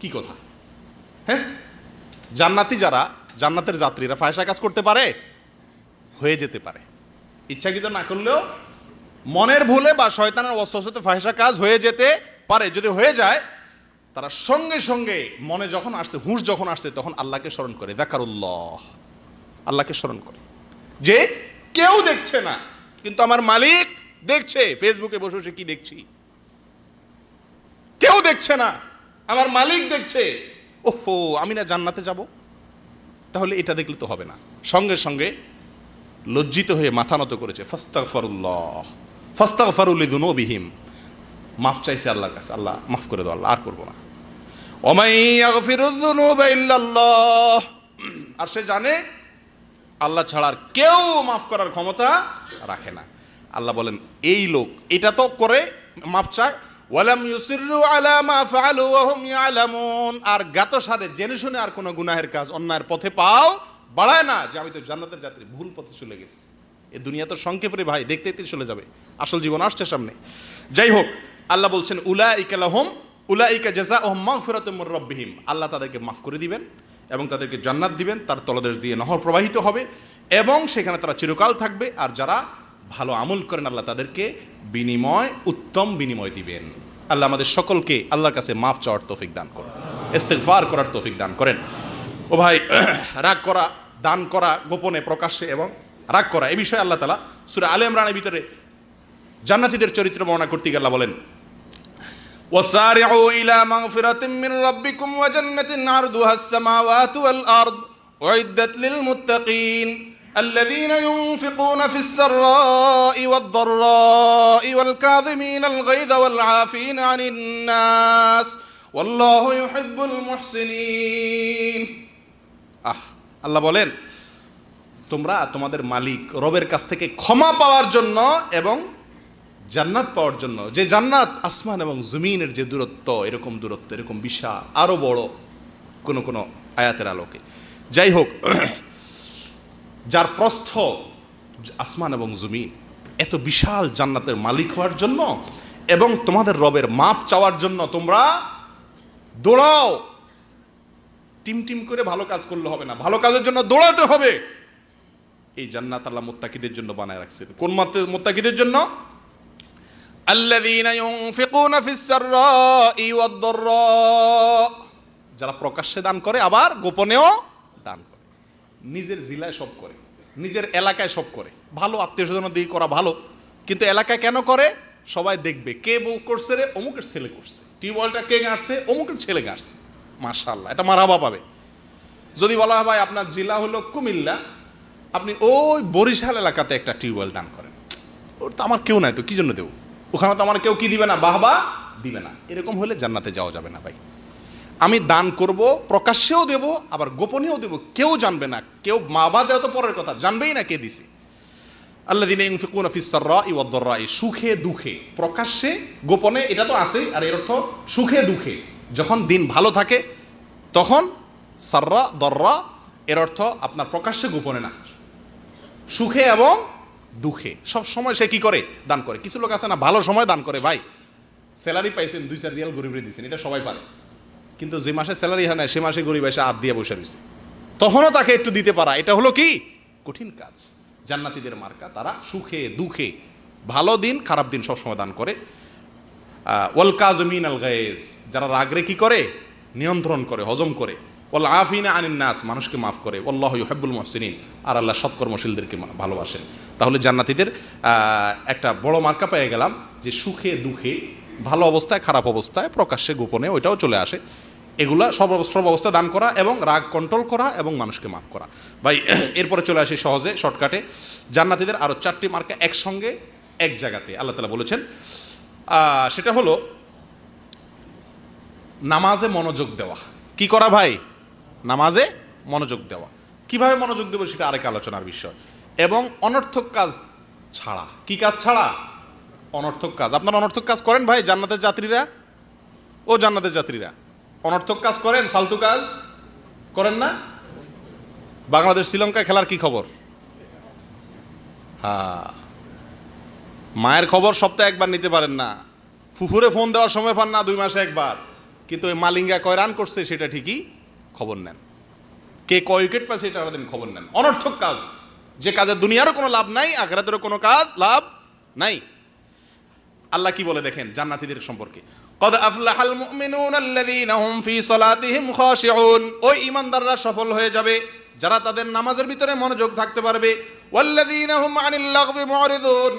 কি কথা? হ্যাঁ, জান্নাতি যারা, জান্নাতের যাত্রীরা ফাহেসা কাজ করতে পারে, হয়ে যেতে পারে, ইচ্ছাকৃত না করলেও মনের ভুলে বা শয়তানের ওয়াসওয়াসাতে ফাহেসা কাজ হয়ে যেতে পারে। যদি হয়ে যায়, তারা সঙ্গে সঙ্গে মনে যখন আসছে, হুঁশ যখন আসছে, তখন আল্লাহকে স্মরণ করে, যাকারুল্লাহ, আল্লাহকে স্মরণ করে, যে কেউ দেখছে না কিন্তু আমার মালিক দেখছে। ফেসবুকে বসে বসে কি দেখছি, কেউ দেখছে না, আমার মালিক দেখছে। ওফো, আমি না জান্নাতে যাব? তাহলে এটা দেখলে তো হবে না। সঙ্গে সঙ্গে লজ্জিত হয়ে মাথা নত করেছে, ফাস্তাগফিরুল্লাহ ফাস্তাগফিরু লিযুনুবিহিম, মাফ চাইছে আল্লাহর কাছে, আল্লাহ মাফ করে দাও, আল্লাহ আর করবো না। ওমাই ইয়াগফিরুয যুনুবা ইল্লাল্লাহ, আর সে জানে আল্লাহ ছাড়া আর কেউ মাফ করার ক্ষমতা রাখে না। আল্লাহ বলেন, এই লোক এটা তো করে মাফ চায়, ওয়ালাম ইউসিররু আলা মা ফাআলু ওয়া হুম ইয়ালামুন, আর জ্ঞাতসারে জেনে শুনে আর কোনো গুনাহের কাজ, অন্যায়ের পথে পাও বাড়ায় না, যে আমি তো জান্নাতের যাত্রী, ভুল পথে চলে গেছি। এই দুনিয়া তো সংক্ষেপে ভাই, দেখতে দেখতে চলে যাবে, আসল জীবন আসছে সামনে। যাই হোক, আল্লাহ বলছেন, উলাইকা লাহুম উলাইকা জাযাউহুম মাগফিরাতুম মির রাব্বিহিম, আল্লাহ তাদেরকে মাফ করে দিবেন এবং তাদেরকে জান্নাত দিবেন, তার তলদেশ দিয়ে নহর প্রবাহিত হবে এবং সেখানে তারা চিরকাল থাকবে। আর যারা ভালো আমল করেন, আল্লাহ তাদেরকে বিনিময়, উত্তম বিনিময় দিবেন। আল্লাহ আমাদের সকলকে আল্লাহর কাছে মাফ চাওয়ার তৌফিক দান করেন, ইস্তিগফার করার তৌফিক দান করেন। ও ভাই, রাগ করা, দান করা গোপনে প্রকাশ্যে এবং রাগ করা, এই বিষয়ে আল্লাহ তাআলা সূরা আলে ইমরানের ভিতরে জান্নাতীদের চরিত্র বর্ণনা করতে গিয়ে আল্লাহ বলেন, ওয়াসারিউ ইলা মাগফিরাতিম মির রাব্বিকুম ওয়া জান্নাতিন আরদুহা আস-সামাওয়াতু ওয়াল আরদ উইদ্দাত লিল মুত্তাকিন الذين ينفقون في السراء والضراء والكاظمين الغيظ والعافين عن الناس والله يحب المحسنين। আল্লাহ বলেন, তোমরা তোমাদের মালিক রবের কাছ থেকে ক্ষমা পাওয়ার জন্য এবং জান্নাত পাওয়ার জন্য, যে জান্নাত আসমান এবং জমিনের যে দূরত্ব, এরকম দূরত্ব, এরকম বিশাল, আরো বড় কোন কোন আয়াতের আলোকে। যাই হোক, যার প্রস্থ আসমান এবং জমিন, এত বিশাল জান্নাতের মালিক হওয়ার জন্য এবং তোমাদের রবের মাপ চাওয়ার জন্য তোমরা দৌড়াও। টিম টিম করে ভালো কাজ করলে হবে না, ভালো কাজের জন্য দৌড়াতে হবে। এই জান্নাত আল্লাহ মুত্তাকিদের জন্য বানায় রাখছেন। কোন মুত্তাকিদের জন্য? আল্লাযীনা ইউনফিকুনা ফিস সাররাই ওয়াদ দাররা, যারা প্রকাশ্যে দান করে আবার গোপনেও দান করে, নিজের জেলায় সব করে, নিজের এলাকায় সব করে। ভালো আত্মীয়স্বজনের দিকে করা ভালো, কিন্তু এলাকায় কেন করে? সবাই দেখবে, কে করছে রে, অমুকের ছেলে করছে, টিউবওয়েলটা কে গাড়ছে, অমুকের ছেলে গাড়ছে, মাশাআল্লাহ, এটা মারহাবা পাবে। যদি বলা হয় ভাই আপনার জেলা হলো কুমিল্লা, আপনি ওই বরিশাল এলাকাতে একটা টিউবওয়েল দান করেন, ওর তো আমার কেউ নাই, তো কি জন্য দেবো? ওখানে তো আমার কেউ কি দিবে না, বাহবা দিবে না। এরকম হলে জান্নাতে যাওয়া যাবে না ভাই। আমি দান করব, প্রকাশ্যেও দেব, আবার গোপনেও দেব, কেউ জানবে না। কেউ মা বা দেওয়া তো পরের কথা, জানবেই না কে দিছে। আল্লাযীনা ইউনফিকুনা ফিস সাররাই ওয়াদ দাররাই, সুখে দুঃখে, প্রকাশ্যে গোপনে, এটা তো আছেই। আর এর অর্থ সুখে দুঃখে, যখন দিন ভালো থাকে তখন সাররা দররা, এর অর্থ আপনার প্রকাশ্যে গোপনে না, সুখে এবং দুঃখে সব সময় সে কি করে, দান করে। কিছু লোক আছে না, ভালো সময় দান করে ভাই, স্যালারি পাইছেন 2-4 রিয়াল গরিবরে দিয়েছেন, এটা সবাই পারে। কিন্তু যে মাসে স্যালারি হয় না সে মাসে গরিব এসে হাত দিয়ে বসে রয়েছে, তখনও তাকে একটু দিতে পারা, এটা হলো কি কঠিন কাজ। জান্নাতীদের মার্কা, তারা সুখে দুঃখে, ভালো দিন খারাপ দিন সবসময় দান করে। ওয়াল কাযিমিন আল গায়জ, যারা রাগরে কি করে, নিয়ন্ত্রণ করে, হজম করে। ওয়াল আফিনা আনিন নাস, মানুষকে মাফ করে। আল্লাহু ইউহিব্বুল মুহসিনিন, আর আল্লাহ সৎকর্মশীলদেরকে ভালোবাসেন। তাহলে জান্নাতীদের একটা বড় মার্কা পেয়ে গেলাম, যে সুখে দুঃখে, ভালো অবস্থায় খারাপ অবস্থায়, প্রকাশ্যে গোপনে, ওইটাও চলে আসে। এগুলা সব অবস্থায় দান করা এবং রাগ কন্ট্রোল করা এবং মানুষকে মাফ করা। ভাই এরপরে চলে আসি সহজে শর্টকাটে, জান্নাতীদের আরও 4টি মার্কা একসঙ্গে এক জায়গাতে আল্লাহ তাআলা বলেছেন। সেটা হলো নামাজে মনোযোগ দেওয়া। কি করা ভাই? নামাজে মনোযোগ দেওয়া। কিভাবে মনোযোগ দেবো সেটা আরেক আলোচনার বিষয়। এবং অনর্থক কাজ ছাড়া। কি কাজ ছাড়া? অনর্থক কাজ। আপনারা অনর্থক কাজ করেন ভাই জান্নাতের যাত্রীরা? ও জান্নাতের যাত্রীরা, অনর্থক কাজ করেন? ফালতু কাজ করেন না? বাংলাদেশ শ্রীলঙ্কা খেলার কি খবর? হ্যাঁ, মায়ের খবর সপ্তাহে একবার নিতে পারেন না, ফুফুরে ফোন দেওয়ার সময় পান না 2 মাসে একবার, কিন্তু ওই মালিঙ্গা কয় রান করছে সেটা ঠিকই খবর নেন, কে কয় উইকেট পাচ্ছে সেটা সারাদিন খবর নেন। অনর্থক কাজ, যে কাজের দুনিয়ারও কোনো লাভ নাই, আখিরাতেরও কোনো কাজ লাভ নাই। আল্লাহ কি বলে দেখেন জান্নাতীদের সম্পর্কে, কদ আফলাহাল মুমিনুন আল্লাযীনা হুম ফি সালাতিহিম খাশিউন, ওই ঈমানদাররা সফল হয়ে যাবে যারা তাদের নামাজের ভিতরে মনোযোগ থাকতে পারবে। ওয়াল্লাযীনা হুম আনিল লাগবি মুরিদুন,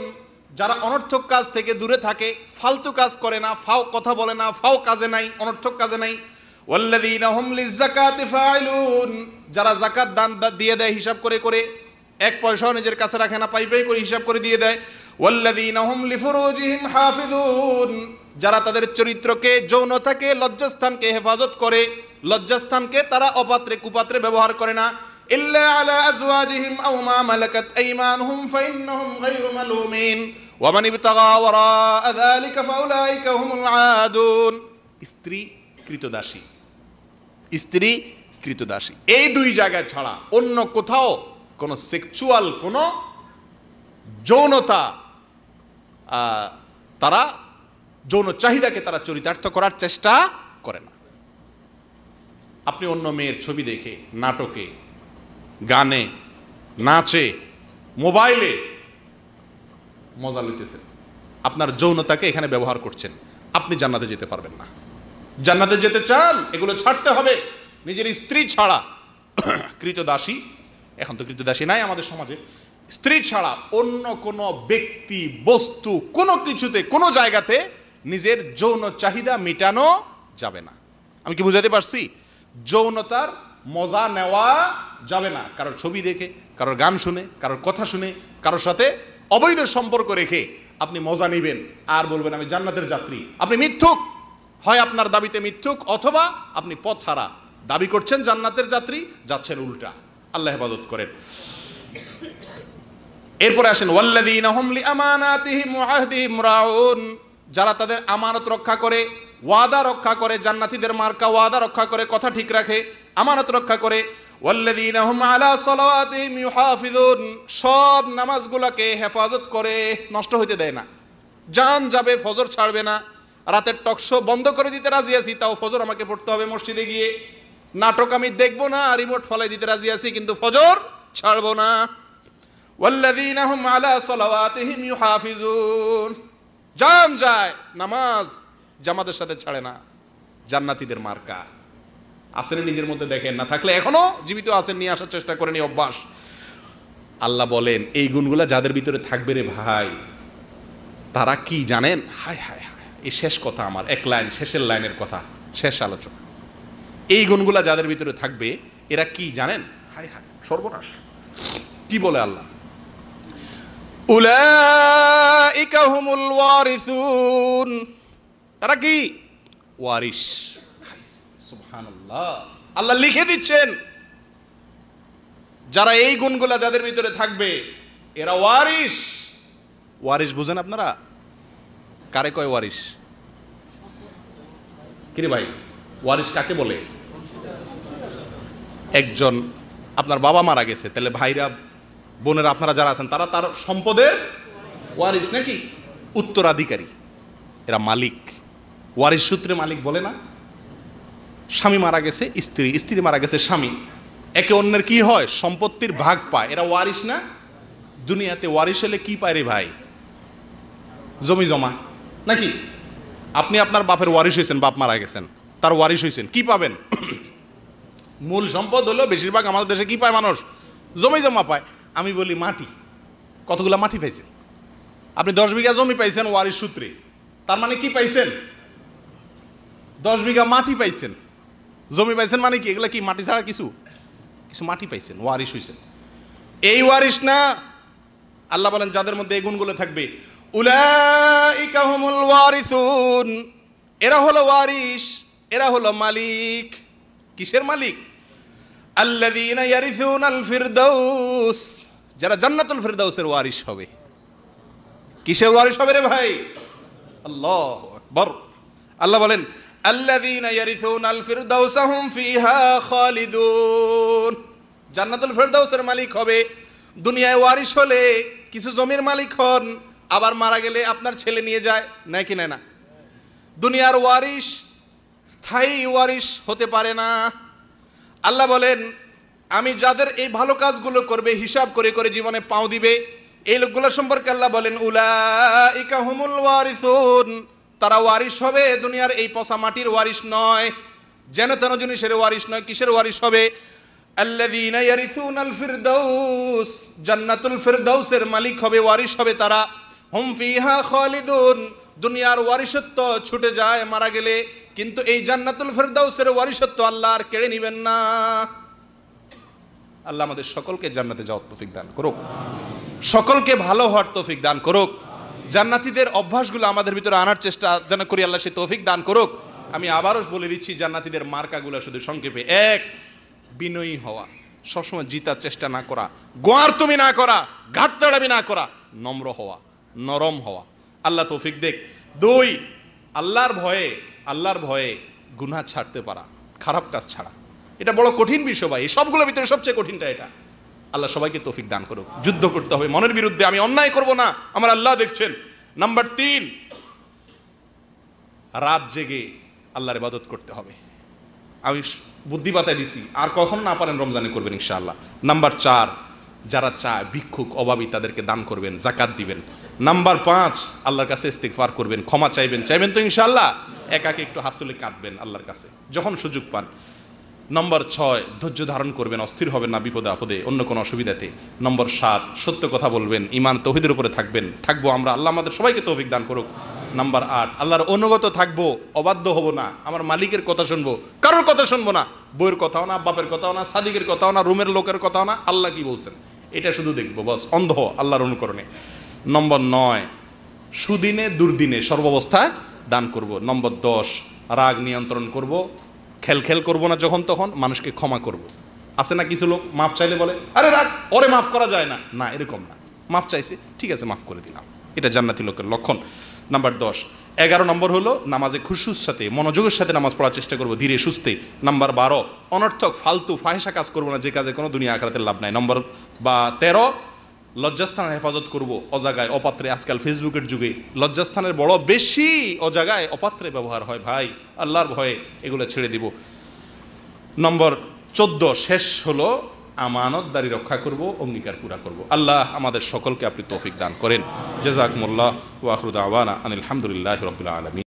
যারা অনর্থক কাজ থেকে দূরে থাকে, ফালতু কাজ করে না, ফাও কথা বলে না, ফাও কাজে নাই, অনর্থক কাজে নাই। ওয়াল্লাযীনা হুম লিযাকাতি ফাইলুন, যারা যাকাত দান দিয়ে দেয় হিসাব করে করে, 1 পয়সাও নিজের কাছে রাখে না, পাই পাই করে হিসাব করে দিয়ে দেয়। ওয়াল্লাযীনা হুম লিফুরুজিহিম হাফিজুন, যারা তাদের চরিত্রকে, যৌনতাকে, লজ্জাস্থানকে হেফাজত করে, লজ্জাস্থানকে তারা অপাত্রে কুপাত্রে ব্যবহার করে না। ইল্লা আলা আজওয়াজিহিম আও মা মালাকাত আইমানুহুম ফাইন্নাহুম গায়রু মালুমিন ওয়া মান ইবতাগা ওয়ারাআ যালিকা ফাউলাইকা হুমুল আদুন। স্ত্রী কৃতদাসী, স্ত্রী কৃতদাসী, এই 2 জায়গায় ছাড়া অন্য কোথাও কোনো সেক্সুয়াল কোনো যৌনতা, তারা যৌন চাহিদাকে তারা চরিতার্থ করার চেষ্টা করে না। আপনি অন্য মেয়ের ছবি দেখে, নাটকে, গানে, নাচে, মোবাইলে মজা লইতেছেন, আপনার যৌনতাকে এখানে ব্যবহার করছেন, আপনি জান্নাতে যেতে পারবেন না। জান্নাতে যেতে চান, এগুলো ছাড়তে হবে, নিজের স্ত্রী ছাড়া। কৃতদাসী, এখন তো কৃতদাসী নাই আমাদের সমাজে, স্ত্রী ছাড়া অন্য কোনো ব্যক্তি, বস্তু, কোনো কিছুতে, কোনো জায়গাতে নিজের যৌন চাহিদা মেটানো যাবে না। আমি কি বুঝাতে পারছি? যৌনতার মজা নেওয়া যাবে না কারোর ছবি দেখে, কারোর গান শুনে, কারোর কথা শুনে, কারোর সাথে অবৈধ সম্পর্ক রেখে আপনি মজা নেবেন আর বলবেন আমি জান্নাতের যাত্রী। আপনি মিথ্যুক, হয় আপনার দাবিতে মিথ্যুক, অথবা আপনি পথ হারা, দাবি করছেন জান্নাতের যাত্রী, যাচ্ছেন উল্টা। আল্লাহ হেফাজত করেন। এরপরে আসেন ওয়াল্লাযীনা হুম লিআমানাতিহিম ওয়া আহদিহিম রাউন, যারা তাদের আমানত রক্ষা করে, ওয়াদা রক্ষা করে। জান্নাতীদের মার্কা ওয়াদা রক্ষা করে, কথা ঠিক রাখে, আমানত রক্ষা করে। ওয়াল্লাযীনা হুম আলা সালাওয়াতিহিম ইউহাফিজুন, সব নামাজগুলোকে হেফাজত করে, নষ্ট হইতে দেয় না। জান যাবে, ফজর ছাড়বে না, রাতের টকশো বন্ধ করে দিতে রাজি আছি, তাও ফজর আমাকে পড়তে হবে মসজিদে গিয়ে। নাটক আমি দেখবো না, রিমোট ফলাই দিতে রাজি আছি, কিন্তু ফজর ছাড়বো না। ওয়াল্লাযীনা হুম আলা সালাওয়াতিহিম ইউহাফিজুন, জান যায়, নামাজ জামাতের সাথে ছাড়ে না। জান্নাতীদের মার্কা আসেন নিজের মধ্যে, দেখেন, না থাকলে এখনো জীবিত আছেন, নিয়ে আসার চেষ্টা করেন এই অভ্যাস। আল্লাহ বলেন এই গুণগুলা যাদের ভিতরে থাকবে রে ভাই, তারা কি জানেন? হায় হায় হায়, এই শেষ কথা আমার, 1 লাইন, শেষের লাইনের কথা, শেষ আলোচনা। এই গুণগুলা যাদের ভিতরে থাকবে এরা কি জানেন? হায় হায়, সর্বনাশ। কি বলে আল্লাহ? উলাইকা হুমুল ওয়ারিসুন, তারা কি ওয়ারিস। সুবহানাল্লাহ, আল্লাহ লিখে দিচ্ছেন যারা এই গুণগুলা যাদের ভিতরে থাকবে এরা ওয়ারিস। ওয়ারিস বুঝেন আপনারা? কারে কয় ওয়ারিস? কিরে ভাই, ওয়ারিস কাকে বলে? একজন আপনার বাবা মারা গেছে, তাহলে ভাইরা বোনেরা আপনারা যারা আছেন তারা তার সম্পদের ওয়ারিস নাকি উত্তরাধিকারী, এরা মালিক। ওয়ারিস সূত্রে মালিক বলে না? স্বামী মারা গেছে স্ত্রী, স্ত্রী মারা গেছে স্বামী, একে অন্যের কি হয়? সম্পত্তির ভাগ পায়। এরা ওয়ারিস না? দুনিয়াতে ওয়ারিস হলে কি পায় রে ভাই? জমি জমা নাকি? আপনি আপনার বাপের ওয়ারিস হয়েছেন, বাপ মারা গেছেন, তার ওয়ারিস হয়েছেন, কি পাবেন? মূল সম্পদ হলো বেশিরভাগ আমাদের দেশে কি পায় মানুষ? জমি জমা পায়। আমি বলি মাটি, কতগুলা মাটি পাইছেন? আপনি 10 বিঘা জমি পাইছেন ওয়ারিস সূত্রে, তার মানে কি পাইছেন? 10 বিঘা মাটি পাইছেন। জমি পাইছেন মানে কি? এগুলা কি মাটি ছাড়া কিছু? কিছু মাটি পাইছেন, ওয়ারিস হইছেন। এই ওয়ারিস না, আল্লাহ বলেন যাদের মধ্যে এই গুণগুলো থাকবে উলাইকা হুমুল ওয়ারিসুন, এরা হলো ওয়ারিস, এরা হলো মালিক। কিসের মালিক? আল্লাযীনা ইয়ারিসুনাল ফিরদাউস, যারা জান্নাতুল ফিরদাউসের ওয়ারিস হবে। কিসের ওয়ারিস হবে রে ভাই? আল্লাহু আকবার। আল্লাহ বলেন আল্লাযীনা ইয়ারিসুনাল ফিরদাউস হুম ফিহা খালিদুন, জান্নাতুল ফিরদাউসের মালিক হবে। দুনিয়ায় ওয়ারিস হলে কিছু জমির মালিক হন, আবার মারা গেলে আপনার ছেলে নিয়ে যায়, নাকি না? দুনিয়ার ওয়ারিস স্থায়ী ওয়ারিস হতে পারে না। আল্লাহ বলেন আমি যাদের এই ভালো কাজগুলো করবে, হিসাব করে করে জীবনে পাও দিবে, এই লোকগুলো সম্পর্কে আল্লাহ বলেন উলাইকা হুমুল ওয়ারিসুন, তারা ওয়ারিস হবে। দুনিয়ার এই পচা মাটির ওয়ারিস নয়, যেন তেন জিনিসের ওয়ারিস নয়। কিসের ওয়ারিস হবে? আল্লাযীনা ইয়ারিসুনাল ফিরদাউস, জান্নাতুল ফিরদাউসের মালিক হবে, ওয়ারিস হবে তারা। হুম ফিহা খালিদুন, দুনিয়ার ওয়ারিসত্ব ছুটে যায় মারা গেলে, কিন্তু এই জান্নাতুল ফিরদাউসের ওয়ারিসত্ব আল্লাহ আর কেড়ে নেবেন না। আল্লাহ আমাদের সকলকে জান্নাতে যাওয়ার তৌফিক দান করুক, সকলকে ভালো হওয়ার তৌফিক দান করুক, জান্নাতীদের অভ্যাসগুলো আমাদের ভিতরে আনার চেষ্টা যেন করি, আল্লাহ সে তৌফিক দান করুক। আমি আবারও বলে দিচ্ছি জান্নাতীদের মার্কাগুলো শুধু সংক্ষেপে: 1, বিনয়ী হওয়া, সবসময় জিতার চেষ্টা না করা, গোয়ার তুমি না করা, ঘাটতাড়ামি না করা, নম্র হওয়া, নরম হওয়া। আল্লাহ তৌফিক দেখ। 2, আল্লাহর ভয়ে গুনাহ ছাড়তে পারা, খারাপ কাজ ছাড়া। এটা বড় কঠিন বিষয় ভাই, সবগুলোর ভিতরে সবচেয়ে কঠিনটা এটা। আল্লাহ সবাইকে তৌফিক দান করুক। যুদ্ধ করতে হবে মনের বিরুদ্ধে, আমি অন্যায় করব না, আমার আল্লাহ দেখছেন। নাম্বার 3, রাত জেগে আল্লাহর ইবাদত করতে হবে। আমি বুদ্ধি বাতায় দিছি, আর কখনো না পারেন রমজানে করবেন ইনশাআল্লাহ। নাম্বার 4, যারা চায় ভিক্ষুক অভাবী তাদেরকে দান করবেন, জাকাত দিবেন। নাম্বার 5, আল্লাহর কাছে ইস্তিগফার করবেন, ক্ষমা চাইবেন তো ইনশাআল্লাহ। একাকে একটু হাত তুলে কাঁদবেন আল্লাহর কাছে যখন সুযোগ পান। নম্বর 6, ধৈর্য ধারণ করবেন, অস্থির হবেন না বিপদে আপদে, অন্য কোনো অসুবিধাতে। নম্বর 7, সত্য কথা বলবেন, ঈমান তৌহিদের উপরে থাকবো আমরা। আল্লাহ আমাদের সবাইকে তৌফিক দান করুক। নাম্বার 8, আল্লাহর অনুগত থাকবো, অবাধ্য হব না, আমার মালিকের কথা শুনবো, কারোর কথা শুনবো না, বইয়ের কথাও না, বাপের কথাও না, সাদিকের কথাও না, রুমের লোকের কথাও না, আল্লাহ কি বলছেন এটা শুধু দেখবো, বাস অন্ধ আল্লাহর অনুকরণে। নম্বর 9, সুদিনে দুর্দিনে সর্বাবস্থায় দান করব। নম্বর 10, রাগ নিয়ন্ত্রণ করব, খেল করব না, যখন তখন মানুষকে ক্ষমা করব। আছে না কিছু লোক মাপ চাইলে বলে আরে রাগ, ওরে মাফ করা যায় না, না এরকম না, মাপ চাইছে ঠিক আছে মাফ করে দিলাম, এটা জান্নাতি লোকের লক্ষণ। নাম্বার 10। 11 নম্বর হলো নামাজে খুশুর সাথে মনোযোগের সাথে নামাজ পড়ার চেষ্টা করব, ধীরে সুস্থে। নাম্বার 12, অনর্থক ফালতু ফাহিশা কাজ করব না, যে কাজে কোনো দুনিয়া আখিরাতের লাভ নাই। নম্বর 13, লজ্জাস্থানের হেফাজত করব, অজাগায় অপাত্রে। আজকাল ফেসবুকের যুগে লজ্জাস্থানের বড় বেশি অজাগায় অপাত্রে ব্যবহার হয় ভাই, আল্লাহর ভয়ে এগুলো ছেড়ে দিব। নম্বর 14, শেষ হলো আমানতদারি রক্ষা করব, অঙ্গীকার পুরা করব। আল্লাহ আমাদের সকলকে আপনি তৌফিক দান করেন। জাযাকুমুল্লাহ ওয়া আখিরু দাওয়ানা আনিল হামদুলিল্লাহি রাব্বিল আলামিন।